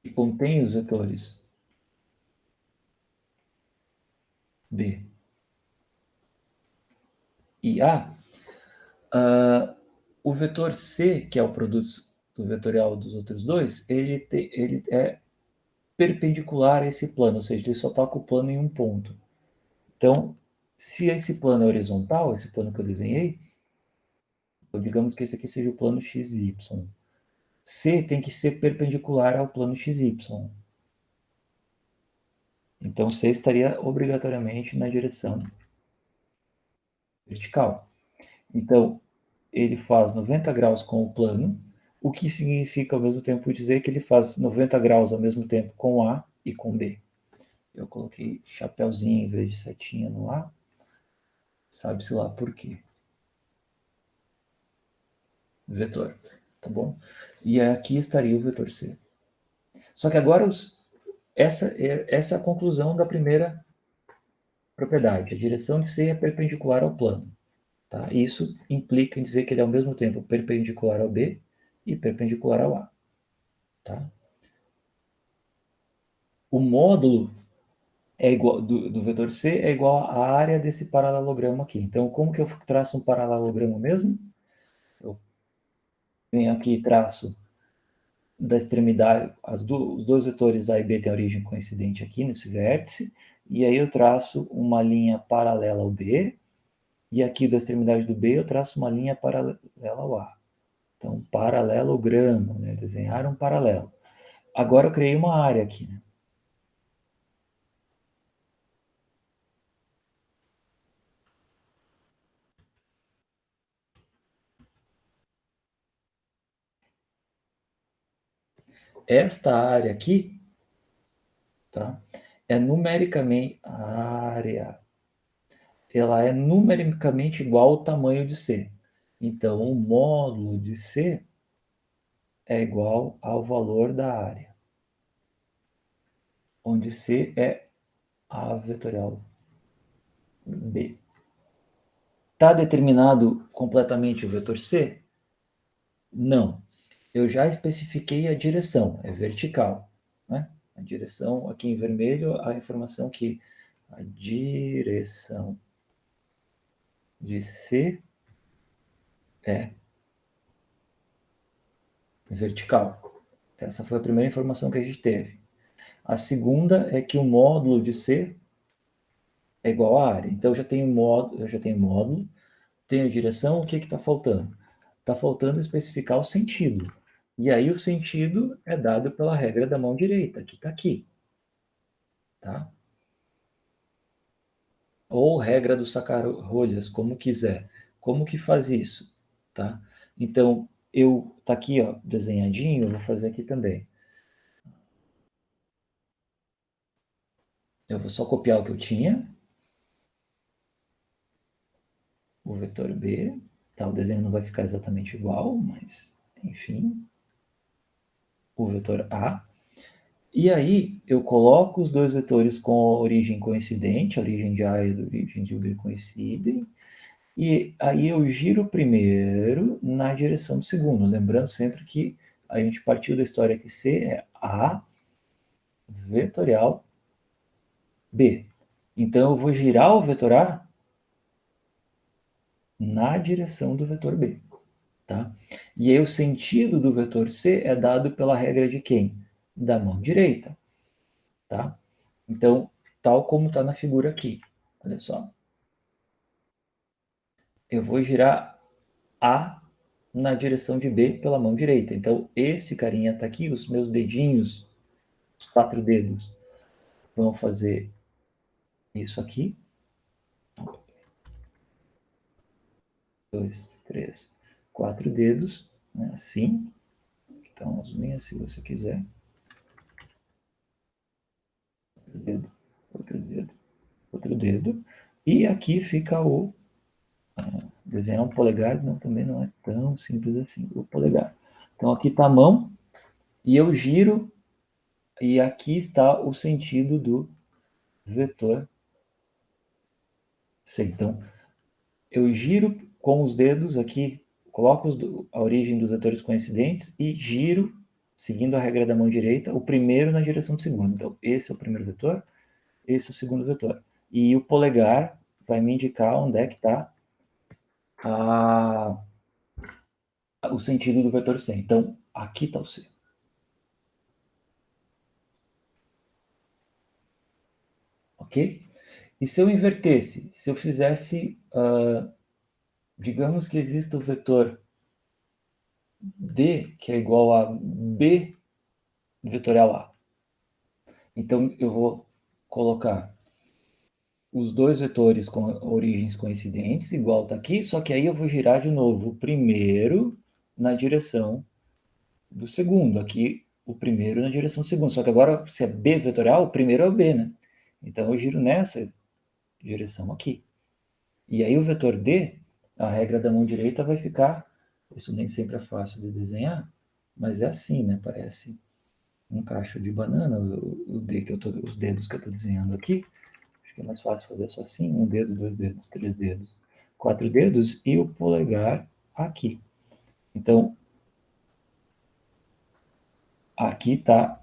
Que contém os vetores B e A, o vetor C, que é o produto do vetorial dos outros dois, ele é perpendicular a esse plano, ou seja, ele só toca o plano em um ponto. Então, se esse plano é horizontal, esse plano que eu desenhei, então digamos que esse aqui seja o plano XY. C tem que ser perpendicular ao plano XY. Então, C estaria obrigatoriamente na direção vertical. Então, ele faz 90 graus com o plano, o que significa ao mesmo tempo dizer que ele faz 90 graus ao mesmo tempo com A e com B. Eu coloquei chapéuzinho em vez de setinha no A, sabe-se lá por quê. Vetor, tá bom? E aqui estaria o vetor C. Só que agora essa é a conclusão da primeira propriedade. A direção de C é perpendicular ao plano. Tá? Isso implica em dizer que ele é ao mesmo tempo perpendicular ao B e perpendicular ao A. Tá? O módulo é igual, do vetor C é igual à área desse paralelogramo aqui. Então, como que eu traço um paralelogramo mesmo? Eu venho aqui e traço da extremidade, os dois vetores A e B têm origem coincidente aqui nesse vértice, e aí eu traço uma linha paralela ao B, e aqui da extremidade do B eu traço uma linha paralela ao A. Então, paralelogramo, né? Desenhar um paralelo. Agora eu criei uma área aqui, né? Esta área aqui, tá? É numericamente a área, ela é numericamente igual ao tamanho de C. Então, o módulo de C é igual ao valor da área, onde C é A vetorial B. Está determinado completamente o vetor C? Não. Eu já especifiquei a direção, é vertical. Né? A direção, aqui em vermelho, a informação que a direção de C é vertical. Essa foi a primeira informação que a gente teve. A segunda é que o módulo de C é igual à área. Então eu já tenho módulo, tenho direção, o que está faltando? Está faltando especificar o sentido. E aí o sentido é dado pela regra da mão direita, que está aqui. Tá? Ou regra do sacar-rolhas, como quiser. Como que faz isso? Tá? Então, tá aqui, ó, desenhadinho, eu vou fazer aqui também. Eu vou só copiar o que eu tinha, o vetor B, tá? O desenho não vai ficar exatamente igual, mas, enfim, o vetor A. E aí, eu coloco os dois vetores com a origem coincidente, a origem de A e a origem de B coincidem, e aí eu giro o primeiro na direção do segundo, lembrando sempre que a gente partiu da história que C é A vetorial B. Então eu vou girar o vetor A na direção do vetor B, tá? E aí o sentido do vetor C é dado pela regra de quem? Da mão direita, tá? Então, tal como está na figura aqui, olha só. Eu vou girar A na direção de B pela mão direita. Então, esse carinha está aqui, os meus dedinhos, os 4 dedos, vão fazer isso aqui. 2, 3, 4 dedos, né? Assim. Então, as minhas, se você quiser. Outro dedo, outro dedo, outro dedo. E aqui fica o... desenhar um polegar não, também não é tão simples assim, o polegar. Então, aqui está a mão, e eu giro, e aqui está o sentido do vetor C. Então, eu giro com os dedos aqui, coloco a origem dos vetores coincidentes e giro, seguindo a regra da mão direita, o primeiro na direção do segundo. Então, esse é o primeiro vetor, esse é o segundo vetor. E o polegar vai me indicar onde é que está o sentido do vetor C. Então, aqui está o C. Ok? E se eu invertesse, se eu fizesse, digamos que exista o vetor D, que é igual a B vetorial A. Então, eu vou colocar os dois vetores com origens coincidentes, igual está aqui, só que aí eu vou girar de novo o primeiro na direção do segundo. Aqui, o primeiro na direção do segundo. Só que agora, se é B vetorial, o primeiro é o B, né? Então, eu giro nessa direção aqui. E aí, o vetor D, a regra da mão direita vai ficar... Isso nem sempre é fácil de desenhar, mas é assim, né? Parece um cacho de banana, o D que os dedos que eu estou desenhando aqui. Acho que é mais fácil fazer só assim, um dedo, dois dedos, três dedos, quatro dedos e o polegar aqui. Então, aqui está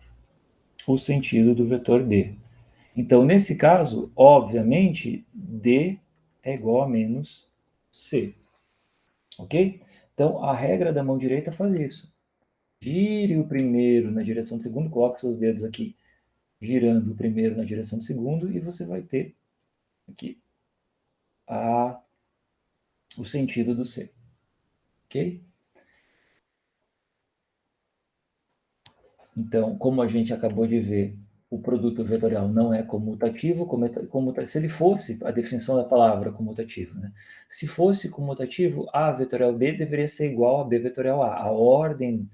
o sentido do vetor D. Então, nesse caso, obviamente, D é igual a menos C. Ok? Então, a regra da mão direita faz isso. Gire o primeiro na direção do segundo, coloque seus dedos aqui, girando o primeiro na direção do segundo, e você vai ter aqui o sentido do C. Ok? Então, como a gente acabou de ver, o produto vetorial não é comutativo. Se ele fosse, a definição da palavra comutativo, né? Se fosse comutativo, A vetorial B deveria ser igual a B vetorial A. A ordem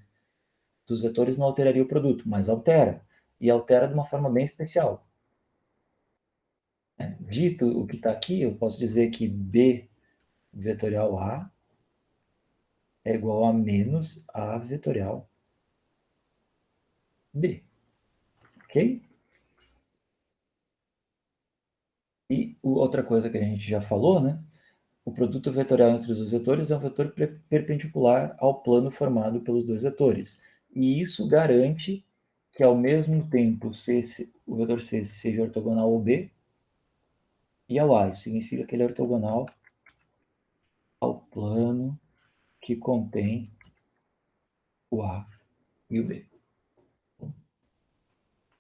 dos vetores não alteraria o produto, mas altera. E altera de uma forma bem especial. Dito o que está aqui, eu posso dizer que B vetorial A é igual a menos A vetorial B. Ok? E outra coisa que a gente já falou, né? O produto vetorial entre os vetores é um vetor perpendicular ao plano formado pelos dois vetores. E isso garante que, ao mesmo tempo, o vetor C seja ortogonal ao B e ao A. Isso significa que ele é ortogonal ao plano que contém o A e o B.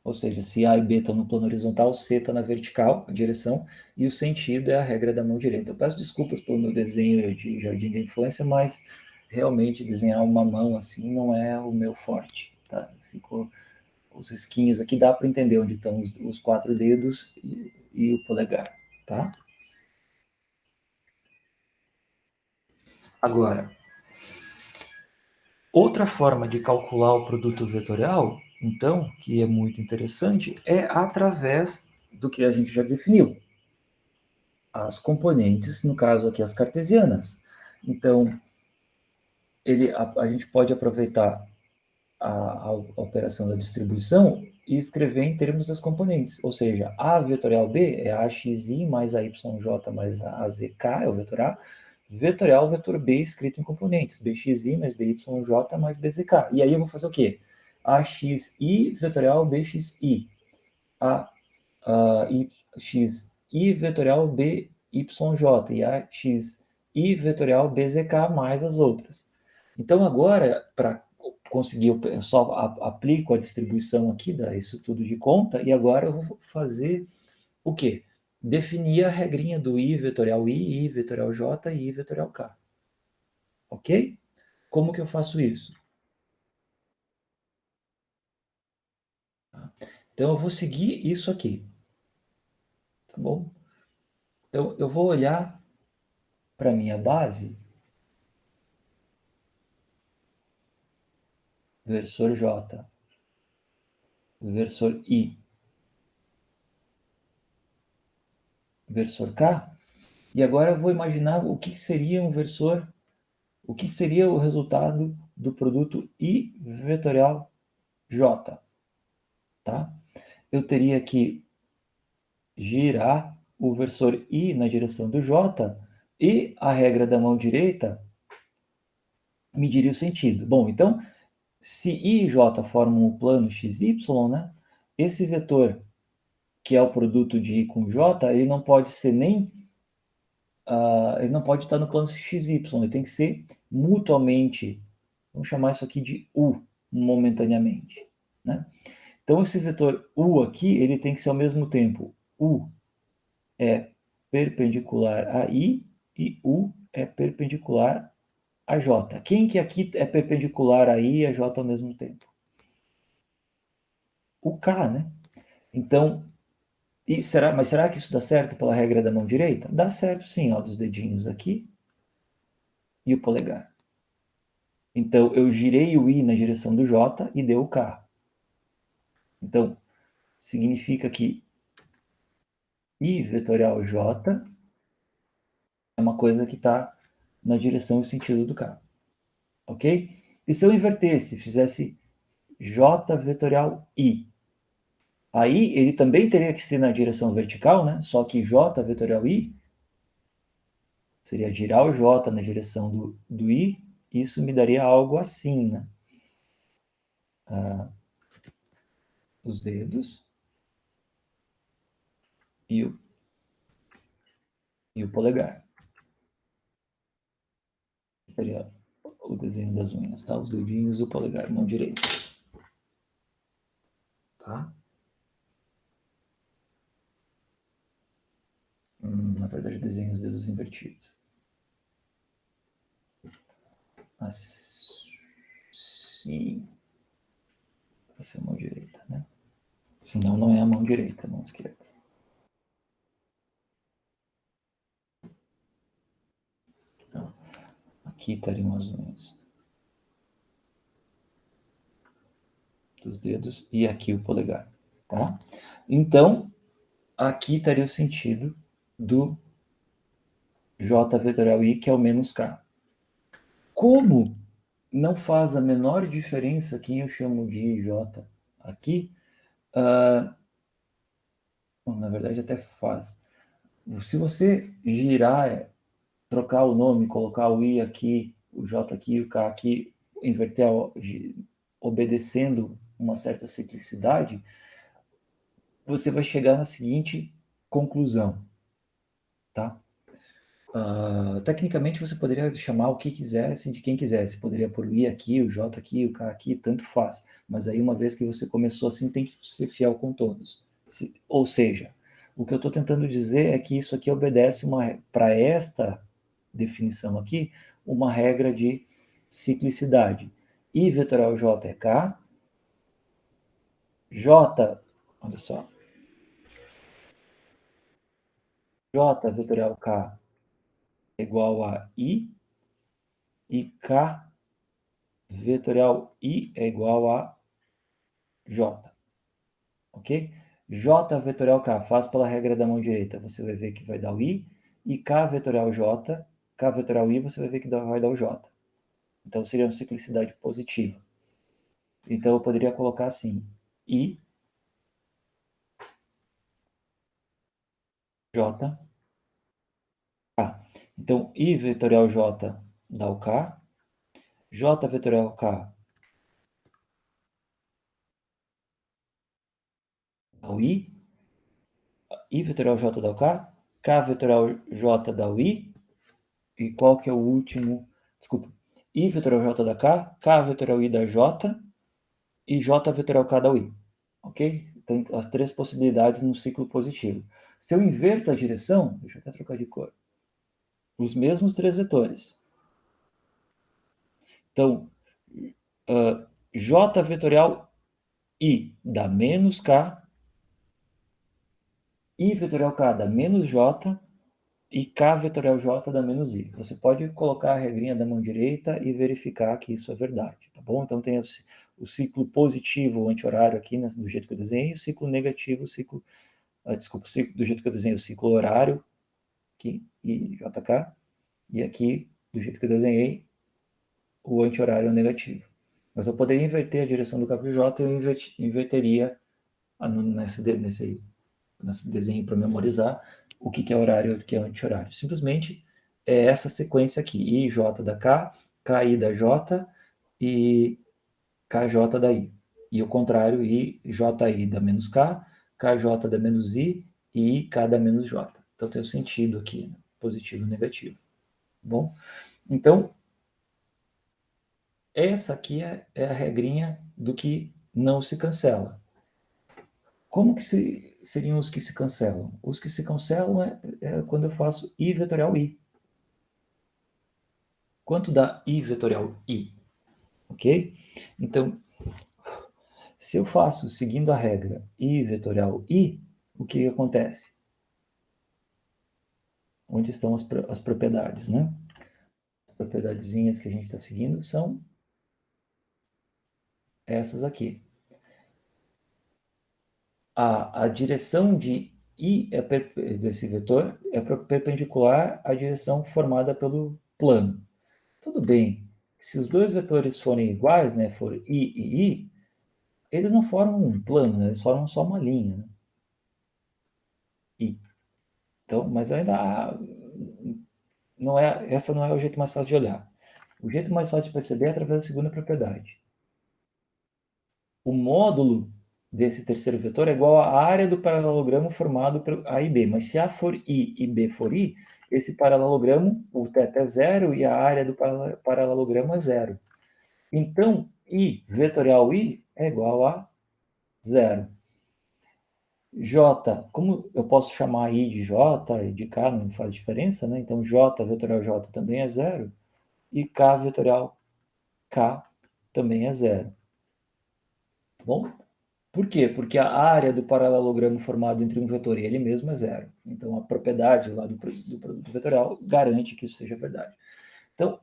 Ou seja, se A e B estão no plano horizontal, C está na vertical, a direção, e o sentido é a regra da mão direita. Eu peço desculpas pelo meu desenho de jardim de infância, mas realmente desenhar uma mão assim não é o meu forte. Tá? Ficou os risquinhos aqui, dá para entender onde estão os quatro dedos e o polegar. Tá? Agora, outra forma de calcular o produto vetorial, então, que é muito interessante, é através do que a gente já definiu. As componentes, no caso aqui as cartesianas. Então, a gente pode aproveitar a operação da distribuição e escrever em termos das componentes. Ou seja, A vetorial B é AXI mais AYJ mais AZK, é o vetor A. Vetorial vetor B escrito em componentes. BXI mais BYJ mais BZK. E aí eu vou fazer o quê? AXI vetorial BXI. XI vetorial BYJ e a XI vetorial BZK mais as outras. Então, agora, para conseguir, eu só aplico a distribuição aqui, dá isso tudo de conta, e agora eu vou fazer o quê? Definir a regrinha do I vetorial I vetorial J e I vetorial K. Ok? Como que eu faço isso? Então, eu vou seguir isso aqui. Tá bom? Então, eu vou olhar para a minha base, versor J, versor I, versor K, e agora eu vou imaginar o que seria um versor, o que seria o resultado do produto I vetorial J, tá? Eu teria que girar o versor I na direção do J e a regra da mão direita mediria o sentido. Bom, então, se I e J formam o plano XY, né, esse vetor, que é o produto de I com J, ele não pode ser nem ele não pode estar no plano XY, ele tem que ser mutuamente, vamos chamar isso aqui de U, momentaneamente, né? Então, esse vetor U aqui, ele tem que ser ao mesmo tempo, U é perpendicular a I e U é perpendicular a J. Quem que aqui é perpendicular a I e a J ao mesmo tempo? O K, né? Então, mas será que isso dá certo pela regra da mão direita? Dá certo sim, ó, dos dedinhos aqui e o polegar. Então, eu girei o I na direção do J e deu o K. Então, significa que I vetorial J é uma coisa que está na direção e sentido do K. Ok? E se eu invertesse, fizesse J vetorial I, aí ele também teria que ser na direção vertical, né? Só que J vetorial I seria girar o J na direção do I, isso me daria algo assim, né? Os dedos e o polegar. Seria o desenho das unhas, tá? Os dedinhos e o polegar, mão direita. Tá? Na verdade, desenho os dedos invertidos. Assim. Essa é a mão direita, né? Senão não é a mão direita, a mão esquerda. Então, aqui estariam as unhas dos dedos e aqui o polegar, tá? Então, aqui estaria o sentido do J vetorial I, que é o menos K. Como não faz a menor diferença quem eu chamo de J aqui, na verdade até faz. Se você girar, trocar o nome, colocar o I aqui, o J aqui, o K aqui, inverter, obedecendo uma certa ciclicidade, você vai chegar na seguinte conclusão, tá? Tecnicamente você poderia chamar o que quisesse de quem quisesse, poderia pôr o I aqui, o J aqui, o K aqui, tanto faz. Mas aí uma vez que você começou assim, tem que ser fiel com todos. Ou seja, o que eu estou tentando dizer é que isso aqui obedece para esta definição aqui, uma regra de ciclicidade. I vetorial J é K, J, olha só, J vetorial K é igual a I e K vetorial I é igual a J, ok? J vetorial K, faz pela regra da mão direita, você vai ver que vai dar o I, e K vetorial J, K vetorial I, você vai ver que vai dar o J. Então, seria uma ciclicidade positiva. Então, eu poderia colocar assim, I, J, K. Então, I vetorial J dá o K, J vetorial K dá o I vetorial J dá o K vetorial J dá o I, e qual que é o último? Desculpa. I vetorial J dá K vetorial I dá J, e J vetorial K dá o I. Ok? Então, as três possibilidades no ciclo positivo. Se eu inverto a direção, deixa eu até trocar de cor, os mesmos três vetores. Então, J vetorial I dá menos K, I vetorial K dá menos J, e K vetorial J dá menos I. Você pode colocar a regrinha da mão direita e verificar que isso é verdade, tá bom? Então tem o ciclo positivo, o anti-horário aqui, né, do jeito que eu desenhei, e o ciclo negativo, do jeito que eu desenhei, o ciclo horário, aqui, e JK, e aqui, do jeito que eu desenhei, o anti-horário negativo. Mas eu poderia inverter a direção do KJ, eu inverteria nesse desenho para memorizar o que é horário e o que é anti-horário. Simplesmente é essa sequência aqui, I, J da K, KI da J e KJ da I. E o contrário, I, JI da menos K, KJ da menos I e IK da menos J. Então tem o sentido aqui, né? Positivo e negativo. Bom, então essa aqui é a regrinha do que não se cancela. Como que seriam os que se cancelam? Os que se cancelam é quando eu faço I vetorial I. Quanto dá I vetorial I? Ok? Então, se eu faço, seguindo a regra, I vetorial I, o que acontece? Onde estão as propriedades, né? As propriedadezinhas que a gente está seguindo são essas aqui. A direção de I desse vetor é perpendicular à direção formada pelo plano. Tudo bem, se os dois vetores forem iguais, né, for I e I, eles não formam um plano, né, eles formam só uma linha. Né? I. Então, mas ainda essa não é o jeito mais fácil de olhar. O jeito mais fácil de perceber é através da segunda propriedade. O módulo desse terceiro vetor é igual à área do paralelogramo formado por A e B. Mas se A for I e B for I, esse paralelogramo, o θ é zero e a área do paralelogramo é zero. Então, I vetorial I é igual a zero. J, como eu posso chamar I de J e de K, não faz diferença, né? Então, J vetorial J também é zero. E K vetorial K também é zero. Tá bom? Por quê? Porque a área do paralelogramo formado entre um vetor e ele mesmo é zero. Então, a propriedade lá do produto vetorial garante que isso seja verdade. Então,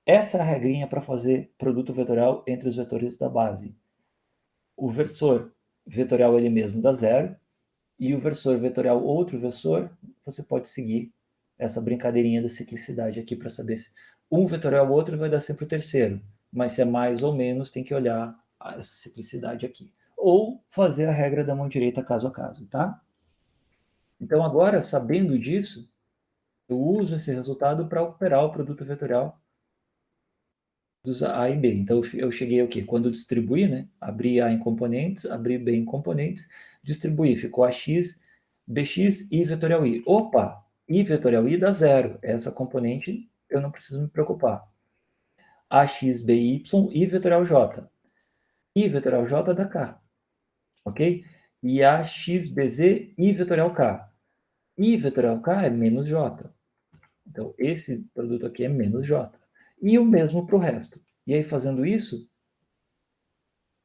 essa é a regrinha para fazer produto vetorial entre os vetores da base. O versor vetorial ele mesmo dá zero, e o versor vetorial outro versor, você pode seguir essa brincadeirinha da ciclicidade aqui para saber se um vetorial outro vai dar sempre o terceiro, mas se é mais ou menos, tem que olhar essa ciclicidade aqui. Ou fazer a regra da mão direita caso a caso, tá? Então agora, sabendo disso, eu uso esse resultado para operar o produto vetorial dos A e B. Então eu cheguei ao quê? Quando distribuí, né? Abri A em componentes, abri B em componentes, distribuí, ficou AX, BX e vetorial I. Opa, I vetorial I dá zero. Essa componente eu não preciso me preocupar. AX, BY e vetorial J. I vetorial J dá K. Ok? E AX, BZ e vetorial K. I vetorial K é menos J. Então, esse produto aqui é menos J. E o mesmo para o resto. E aí, fazendo isso,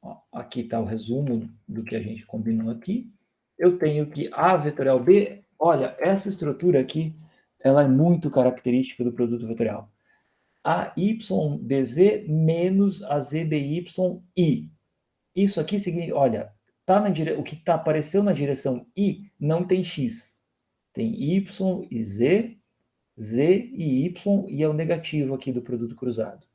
ó, aqui está o resumo do que a gente combinou aqui. Eu tenho que A vetorial B, olha, essa estrutura aqui, ela é muito característica do produto vetorial. AYBZ menos AZBYI. Isso aqui significa, olha, o que apareceu na direção I não tem X. Tem Y e Z, Z e Y, e é o negativo aqui do produto cruzado.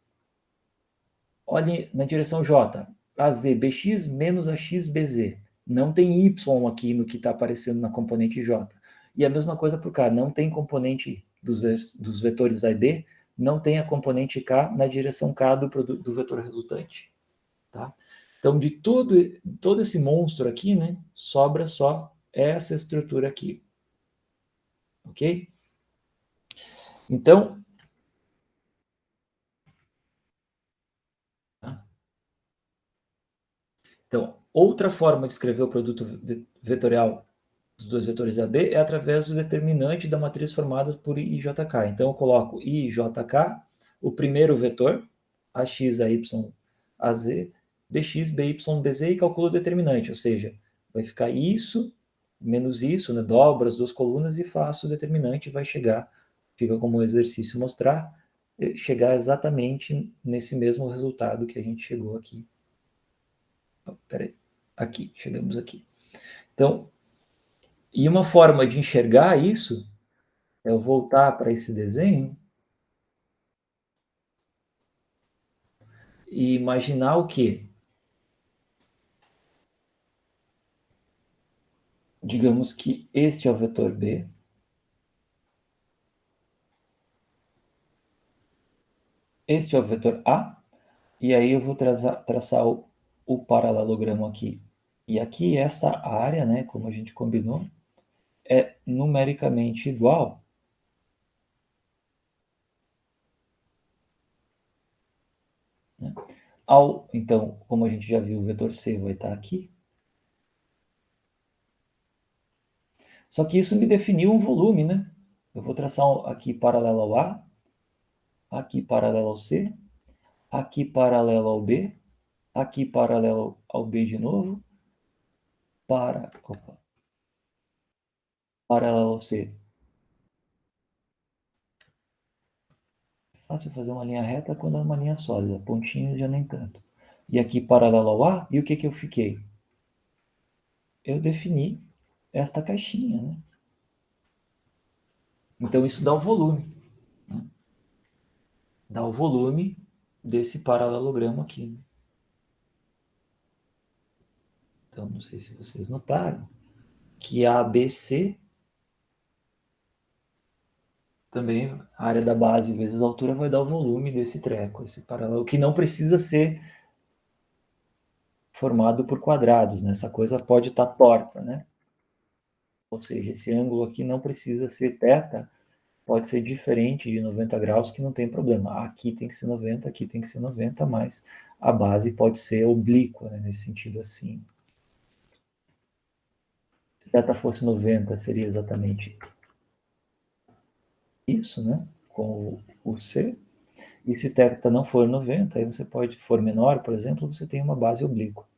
Olhe na direção J, AZBX menos AXBZ. Não tem Y aqui no que está aparecendo na componente J. E a mesma coisa para o K, não tem componente dos vetores A e B, não tem a componente K na direção K do vetor resultante. Tá? Então, de todo esse monstro aqui, né, sobra só essa estrutura aqui. Ok? Então, outra forma de escrever o produto vetorial dos dois vetores AB é através do determinante da matriz formada por I e JK. Então, eu coloco I e JK, o primeiro vetor, AX, AY, AZ, BX, BY, BZ, e calculo o determinante, ou seja, vai ficar isso, menos isso, né? Dobro as duas colunas e faço o determinante, vai chegar, fica como um exercício mostrar, chegar exatamente nesse mesmo resultado que a gente chegou aqui. Peraí, aqui, chegamos aqui. Então, e uma forma de enxergar isso é eu voltar para esse desenho e imaginar o quê? Digamos que este é o vetor B, este é o vetor A, e aí eu vou traçar o paralelogramo aqui. E aqui essa área, né, como a gente combinou, é numericamente igual né, então, como a gente já viu, o vetor C vai estar aqui. Só que isso me definiu um volume, né? Eu vou traçar aqui paralelo ao A, aqui paralelo ao C, aqui paralelo ao B, aqui paralelo ao B de novo, paralelo ao C. Fácil fazer uma linha reta quando é uma linha sólida, pontinhos já nem tanto. E aqui paralelo ao A, e o que que eu fiquei? Eu defini esta caixinha, né? Então isso dá o volume, né? Dá o volume desse paralelogramo aqui, né? Então não sei se vocês notaram que a ABC também, a área da base vezes a altura vai dar o volume desse treco, esse paralelo, que não precisa ser formado por quadrados, né? Essa coisa pode estar torta, né? Ou seja, esse ângulo aqui não precisa ser θ, pode ser diferente de 90 graus, que não tem problema. Aqui tem que ser 90, aqui tem que ser 90, mas a base pode ser oblíqua, né? Nesse sentido assim. Se θ fosse 90, seria exatamente isso, né? Com o C. E se θ não for 90, aí você pode, for menor, por exemplo, você tem uma base oblíqua,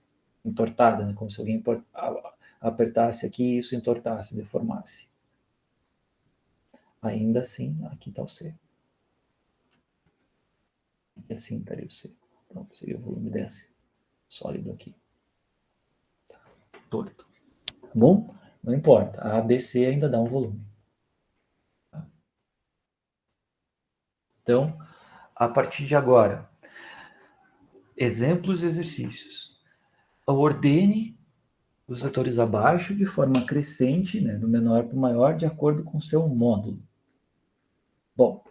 entortada, né? Como se alguém apertasse aqui e isso entortasse, deformasse. Ainda assim, aqui está o C. E assim estaria o C. Então, seria o volume desse sólido aqui. Tá. Torto. Tá bom? Não importa. A ABC ainda dá um volume. Tá? Então, a partir de agora, exemplos e exercícios. Ordene os vetores abaixo de forma crescente, né, do menor para o maior, de acordo com o seu módulo. Bom,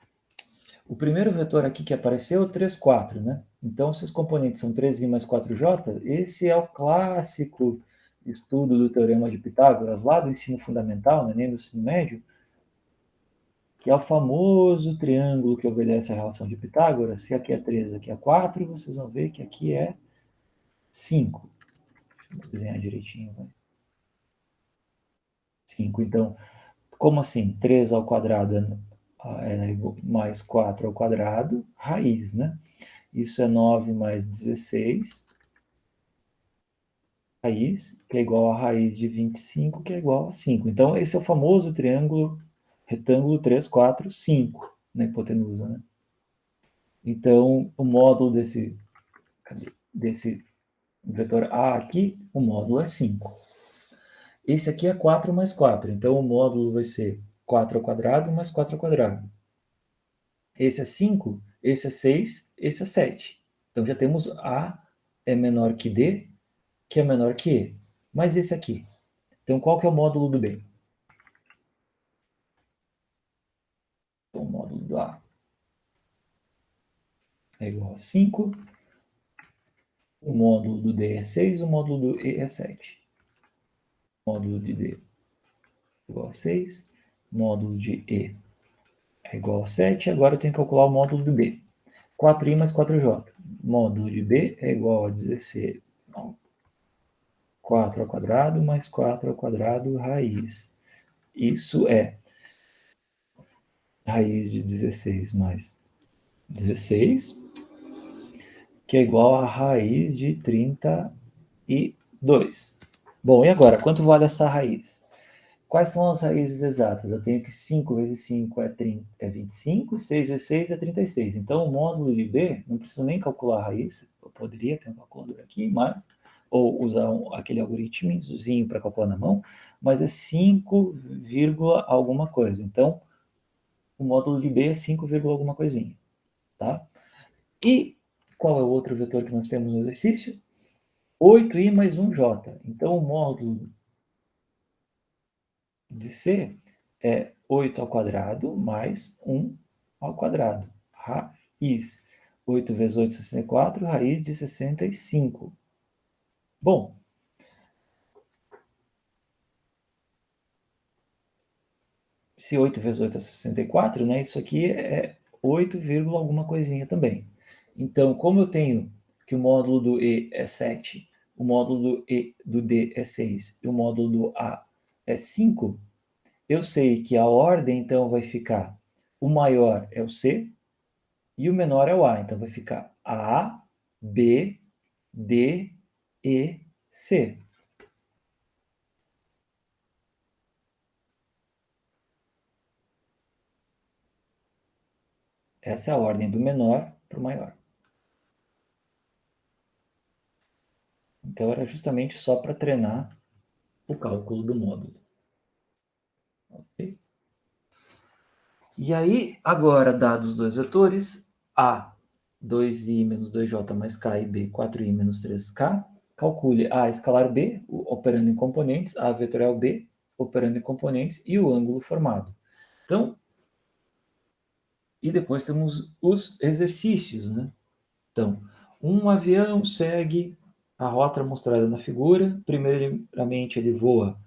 o primeiro vetor aqui que apareceu é o 3, 4, né? Então, se os componentes são 3i mais 4j, esse é o clássico estudo do Teorema de Pitágoras, lá do ensino fundamental, né, nem do ensino médio, que é o famoso triângulo que obedece à relação de Pitágoras. Se aqui é 3, aqui é 4, vocês vão ver que aqui é 5. Deixa eu desenhar direitinho. Vai. 5. Então, como assim? 3 ao quadrado é mais 4 ao quadrado, raiz, né? Isso é 9 mais 16, raiz, que é igual a raiz de 25, que é igual a 5. Então, esse é o famoso triângulo, retângulo 3, 4, 5, na hipotenusa, né? Então, o módulo desse O vetor A aqui, o módulo é 5. Esse aqui é 4 mais 4, então o módulo vai ser 4 ao quadrado mais 4 ao quadrado. Esse é 5, esse é 6, esse é 7. Então já temos A é menor que D, que é menor que E. Mas esse aqui. Então qual que é o módulo do B? Então o módulo do A é igual a 5, o módulo do D é 6, o módulo do E é 7. Módulo de D é igual a 6, módulo de E é igual a 7, agora eu tenho que calcular o módulo do B. 4i mais 4j. Módulo de B é igual a 16. Não, 4 ao quadrado mais 4 ao quadrado raiz. Isso é raiz de 16 mais 16, que é igual a raiz de 32. Bom, e agora? Quanto vale essa raiz? Quais são as raízes exatas? Eu tenho que 5 vezes 5 é 25, 6 vezes 6 é 36. Então, o módulo de B, não preciso nem calcular a raiz, eu poderia ter um calculador aqui, mas, ou usar aquele algoritmozinho para calcular na mão, mas é 5, alguma coisa. Então, o módulo de B é 5, alguma coisinha, tá? E qual é o outro vetor que nós temos no exercício? 8i mais 1j. Então, o módulo de C é 8 ao quadrado mais 1 ao quadrado. Raiz. 8 vezes 8, 64, raiz de 65. Bom, se 8 vezes 8 é 64, né, isso aqui é 8, alguma coisinha também. Então, como eu tenho que o módulo do E é 7, o módulo do D é 6 e o módulo do A é 5, eu sei que a ordem, então, vai ficar: o maior é o C e o menor é o A. Então, vai ficar A, B, D, E, C. Essa é a ordem do menor para o maior. Então, era justamente só para treinar o cálculo do módulo. Okay? E aí, agora, dados os dois vetores, A, 2i menos 2j mais k, e B, 4i menos 3k, calcule A escalar B, operando em componentes, A vetorial B, operando em componentes, e o ângulo formado. Então, e depois temos os exercícios, né? Então, um avião segue a rota mostrada na figura. Primeiramente, ele voa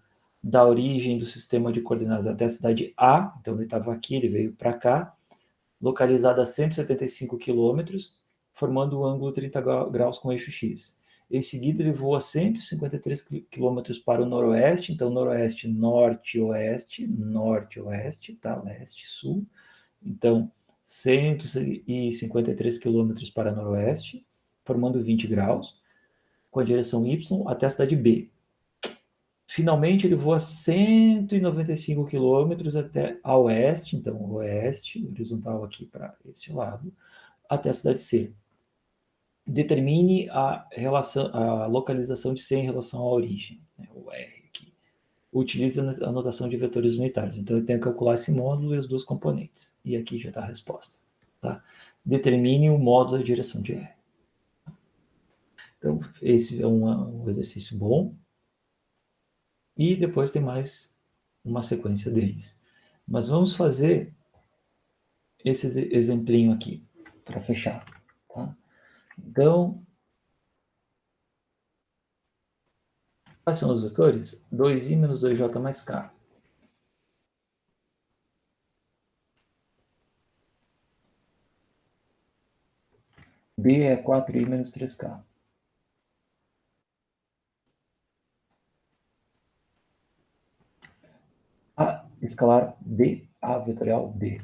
da origem do sistema de coordenadas até a cidade A. Então, ele estava aqui, ele veio para cá, localizado a 175 quilômetros, formando o ângulo 30 graus com eixo X. Em seguida, ele voa 153 quilômetros para o noroeste. Então, noroeste, norte, oeste, tá? Leste, sul. Então, 153 quilômetros para noroeste, formando 20 graus, com a direção Y até a cidade B. Finalmente, ele voa 195 quilômetros até a oeste, então oeste, horizontal aqui para este lado, até a cidade C. Determine a localização de C em relação à origem, né, o R aqui. Utiliza a notação de vetores unitários. Então, eu tenho que calcular esse módulo e as duas componentes. E aqui já está a resposta. Tá? Determine o módulo da direção de R. Então, esse é um exercício bom. E depois tem mais uma sequência deles. Mas vamos fazer esse exemplinho aqui, para fechar. Tá? Então, quais são os vetores? 2i menos 2j mais k. B é 4i menos 3k. A escalar B, A vetorial B.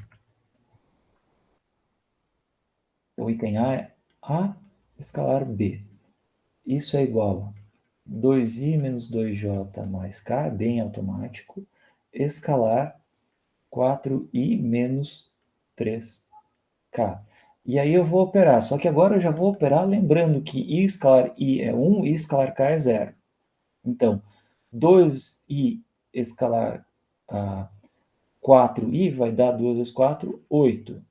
O item A é A escalar B. Isso é igual a 2i menos 2j mais k, bem automático, escalar 4i menos 3k. E aí eu vou operar, só que agora eu já vou operar lembrando que I escalar I é 1 e I escalar K é 0. Então, 2I escalar 4I vai dar 2 vezes 4, 8.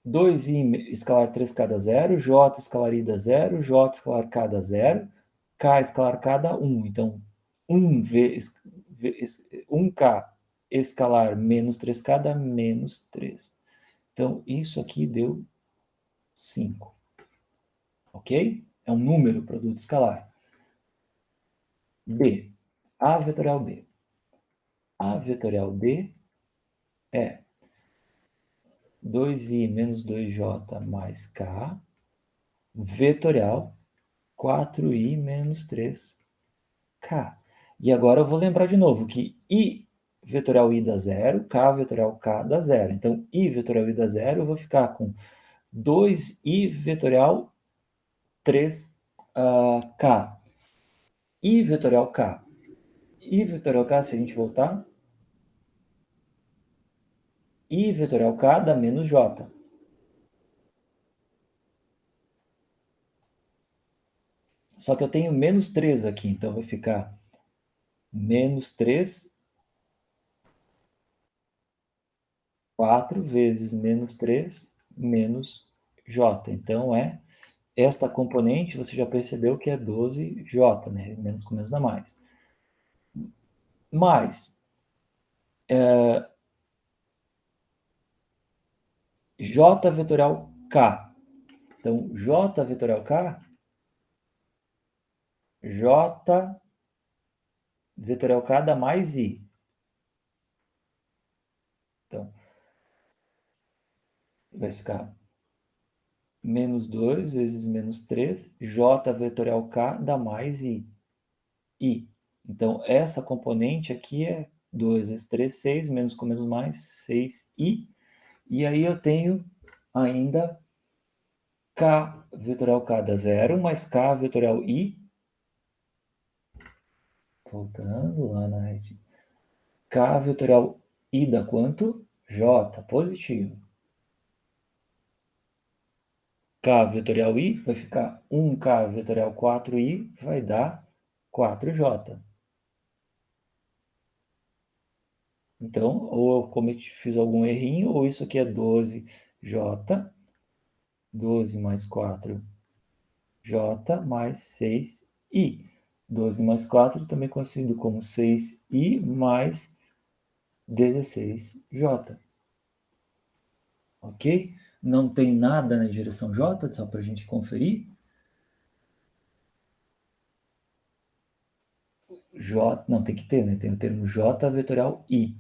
2I escalar 3K dá 0, J escalar I dá 0, J escalar K dá 0, K escalar K dá 1. Então, 1K escalar menos 3K dá menos 3. Então, isso aqui deu 5. Ok? É um número, produto escalar. B. A vetorial B. A vetorial B é 2i menos 2j mais k, vetorial 4i menos 3k. E agora eu vou lembrar de novo que i vetorial i dá 0, k vetorial k dá 0. Então, i vetorial i dá 0, eu vou ficar com 2i vetorial 3k. I vetorial k. I vetorial k, se a gente voltar, I vetorial k dá menos j. Só que eu tenho menos 3 aqui, então vai ficar menos 3, 4 vezes menos 3, menos j. Então, esta componente, você já percebeu que é 12j, né? Menos com menos dá mais. Mais, j vetorial k. Então, j vetorial k, j vetorial k dá mais i. Então, vai ficar menos 2 vezes menos 3, j vetorial k dá mais i. Então, essa componente aqui é 2 vezes 3, 6, menos com menos mais, 6i. E aí eu tenho ainda k vetorial k dá 0, mais k vetorial i. Voltando lá na rede. K vetorial i dá quanto? J, positivo. K vetorial i vai ficar 1k vetorial 4i, vai dar 4j. Então, ou eu fiz algum errinho, ou isso aqui é 12j, 12 mais 4j mais 6i. 12 mais 4, também conhecido como 6i mais 16j. Ok? Não tem nada na direção j, só para a gente conferir. J, não, tem que ter, né? Tem o termo j vetorial i.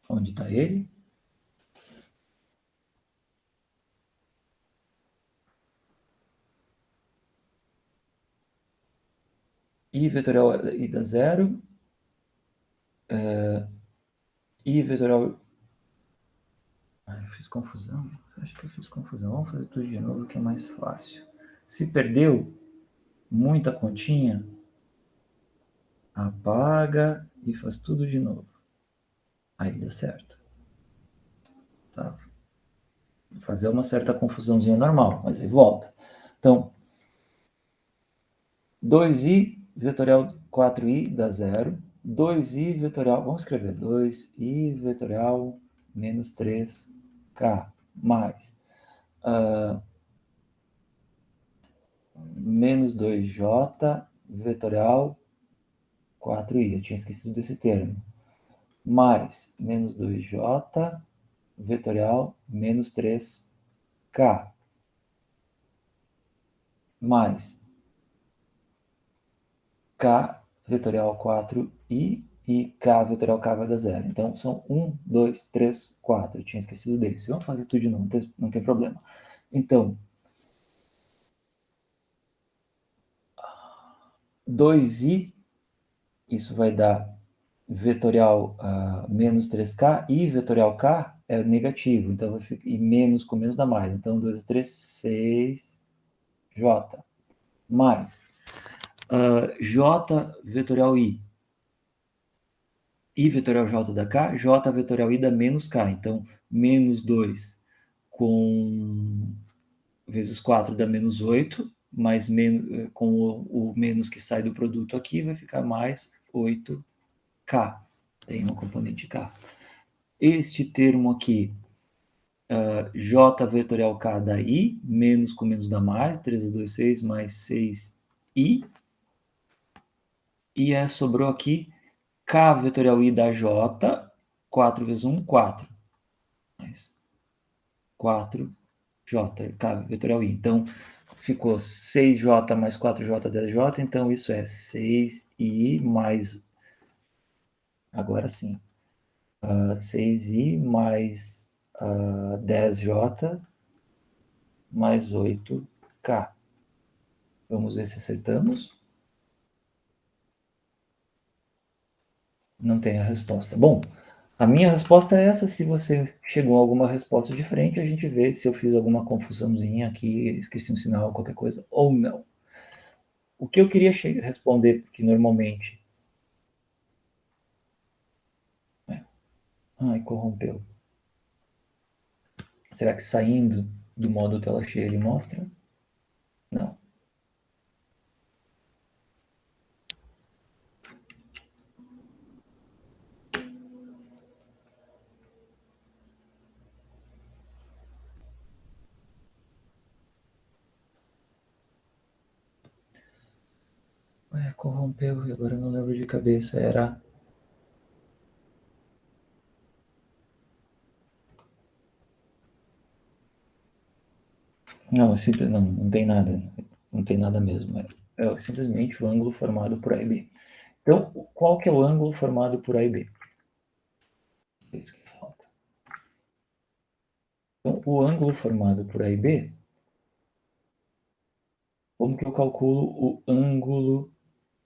Onde está ele? I vetorial i dá 0. I vetorial... eu fiz confusão. Acho que eu fiz confusão. Vamos fazer tudo de novo, que é mais fácil. Se perdeu muita continha, apaga e faz tudo de novo. Aí dá certo. Tá? Fazer uma certa confusãozinha normal, mas aí volta. Então, 2i vetorial 4i dá 0. 2i vetorial, vamos escrever, 2i vetorial menos 3k mais menos 2j vetorial 4i. Eu tinha esquecido desse termo. Mais menos 2j vetorial menos 3k mais k vetorial 4i e k vetorial k vai dar 0. Então, são 1, 2, 3, 4. Eu tinha esquecido desse. Vamos fazer tudo de novo, não tem problema. Então, 2i, isso vai dar vetorial menos 3k, e vetorial k é negativo, então vai ficar, e menos com menos dá mais. Então, 2, 3, 6j. Mais j vetorial i. I vetorial J dá K, J vetorial I dá menos K. Então, menos 2 com vezes 4 dá menos 8, mais com o menos que sai do produto aqui, vai ficar mais 8K. Tem uma componente K. Este termo aqui, J vetorial K dá I, menos com menos dá mais, 3 vezes 2, 6, mais 6I. E sobrou aqui K vetorial I dá J, 4 vezes 1, 4. Mais 4J, K vetorial I. Então, ficou 6J mais 4J, 10J. Então, isso é 6I mais... Agora sim. 6I mais 10J mais 8K. Vamos ver se acertamos. Não tem a resposta. Bom, a minha resposta é essa. Se você chegou a alguma resposta diferente, a gente vê se eu fiz alguma confusãozinha aqui, esqueci um sinal, qualquer coisa, ou não. O que eu queria responder, porque normalmente... Ai, corrompeu. Será que saindo do modo tela cheia ele mostra? Não. Corrompeu, e agora eu não lembro de cabeça. Era... Não, não tem nada. Não tem nada mesmo. É simplesmente o ângulo formado por A e B. Então, qual que é o ângulo formado por A e B? É isso que falta. Então, o ângulo formado por A e B, como que eu calculo o ângulo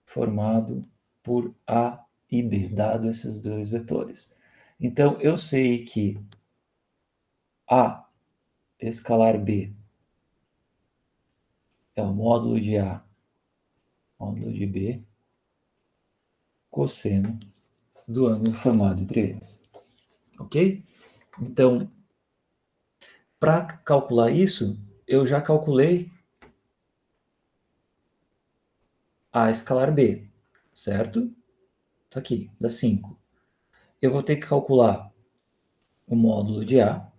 formado por A e B, dado esses dois vetores? Então, eu sei que A escalar B é o módulo de A, módulo de B, cosseno do ângulo formado entre eles. Ok? Então, para calcular isso, eu já calculei A escalar B, certo? Está aqui, dá 5. Eu vou ter que calcular o módulo de A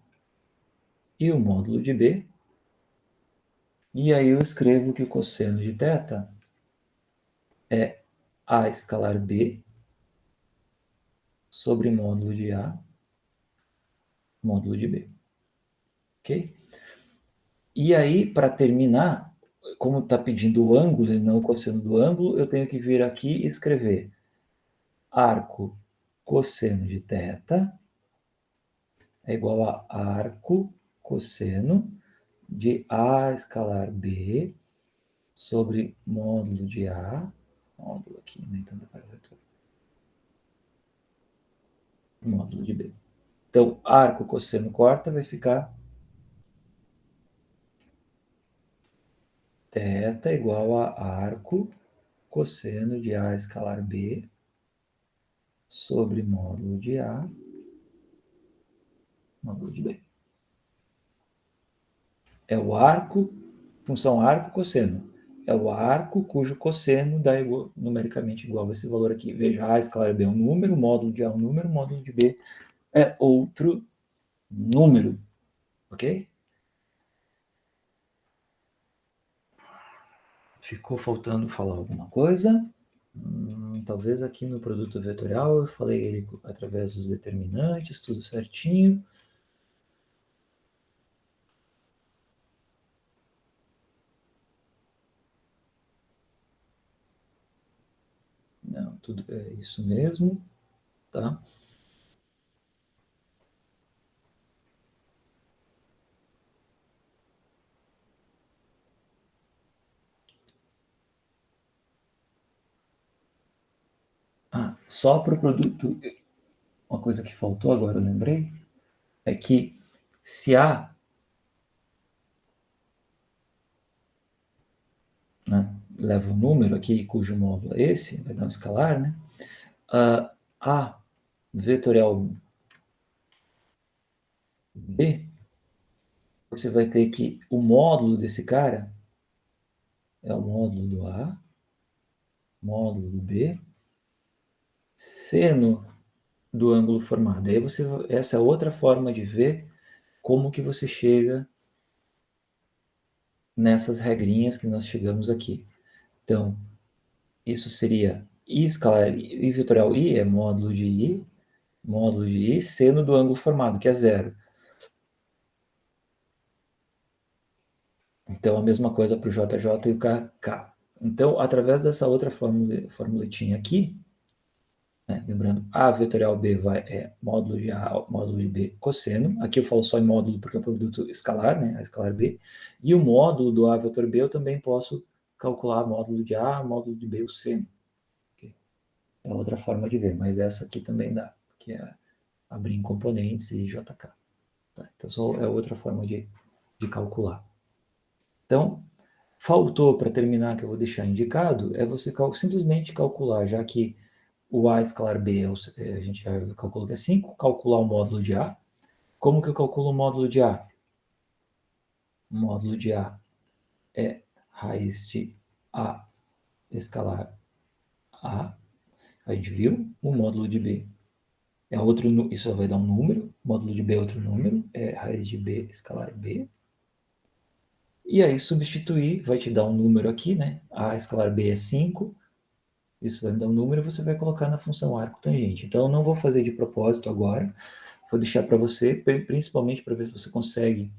e o módulo de B. E aí eu escrevo que o cosseno de θ é A escalar B sobre módulo de A, módulo de B. Ok? E aí, para terminar, como está pedindo o ângulo e não o cosseno do ângulo, eu tenho que vir aqui e escrever arco cosseno de θ é igual a arco cosseno de A escalar B sobre módulo de A, módulo aqui, né? Então, módulo de B. Então, arco cosseno quarta vai ficar θ igual a arco cosseno de A escalar B sobre módulo de A, módulo de B. É o arco, função arco cosseno. É o arco cujo cosseno dá numericamente igual a esse valor aqui. Veja, A escalar B é um número, módulo de A é um número, módulo de B é outro número. Ok? Ficou faltando falar alguma coisa? Talvez aqui no produto vetorial eu falei ele através dos determinantes, tudo certinho. Não, tudo é isso mesmo, tá? Só para o produto, uma coisa que faltou agora, eu lembrei, é que se A, né, leva um número aqui, cujo módulo é esse, vai dar um escalar, né? A vetorial B, você vai ter que o módulo desse cara é o módulo do A, módulo do B, seno do ângulo formado. Aí você, essa é outra forma de ver como que você chega nessas regrinhas que nós chegamos aqui. Então, isso seria I escalar, I vetorial I é módulo de I, seno do ângulo formado, que é zero. Então, a mesma coisa para o JJ e o KK. Então, através dessa outra formuletinha aqui, né, lembrando, A vetorial B é módulo de A, módulo de B, cosseno. Aqui eu falo só em módulo porque é um produto escalar, né, a escalar B. E o módulo do A vetor B eu também posso calcular módulo de A, módulo de B, o seno. Okay? É outra forma de ver, mas essa aqui também dá, que é abrir em componentes e JK. Tá? Então, só é outra forma de calcular. Então, faltou para terminar, que eu vou deixar indicado, é você simplesmente calcular, já que o A escalar B, a gente já calculou que é 5, calcular o módulo de A. Como que eu calculo o módulo de A? O módulo de A é raiz de A escalar A. A gente viu. O módulo de B é outro, isso vai dar um número. O módulo de B é outro número, é raiz de B escalar B. E aí substituir, vai te dar um número aqui, né? A escalar B é 5. Isso vai me dar um número e você vai colocar na função arco tangente. Então, eu não vou fazer de propósito agora. Vou deixar para você, principalmente para ver se você consegue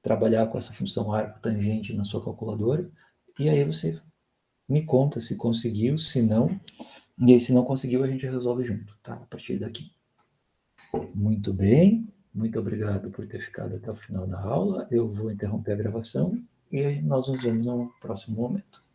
trabalhar com essa função arco tangente na sua calculadora. E aí você me conta se conseguiu, se não. E aí, se não conseguiu, a gente resolve junto, tá? A partir daqui. Muito bem. Muito obrigado por ter ficado até o final da aula. Eu vou interromper a gravação e nós nos vemos no próximo momento.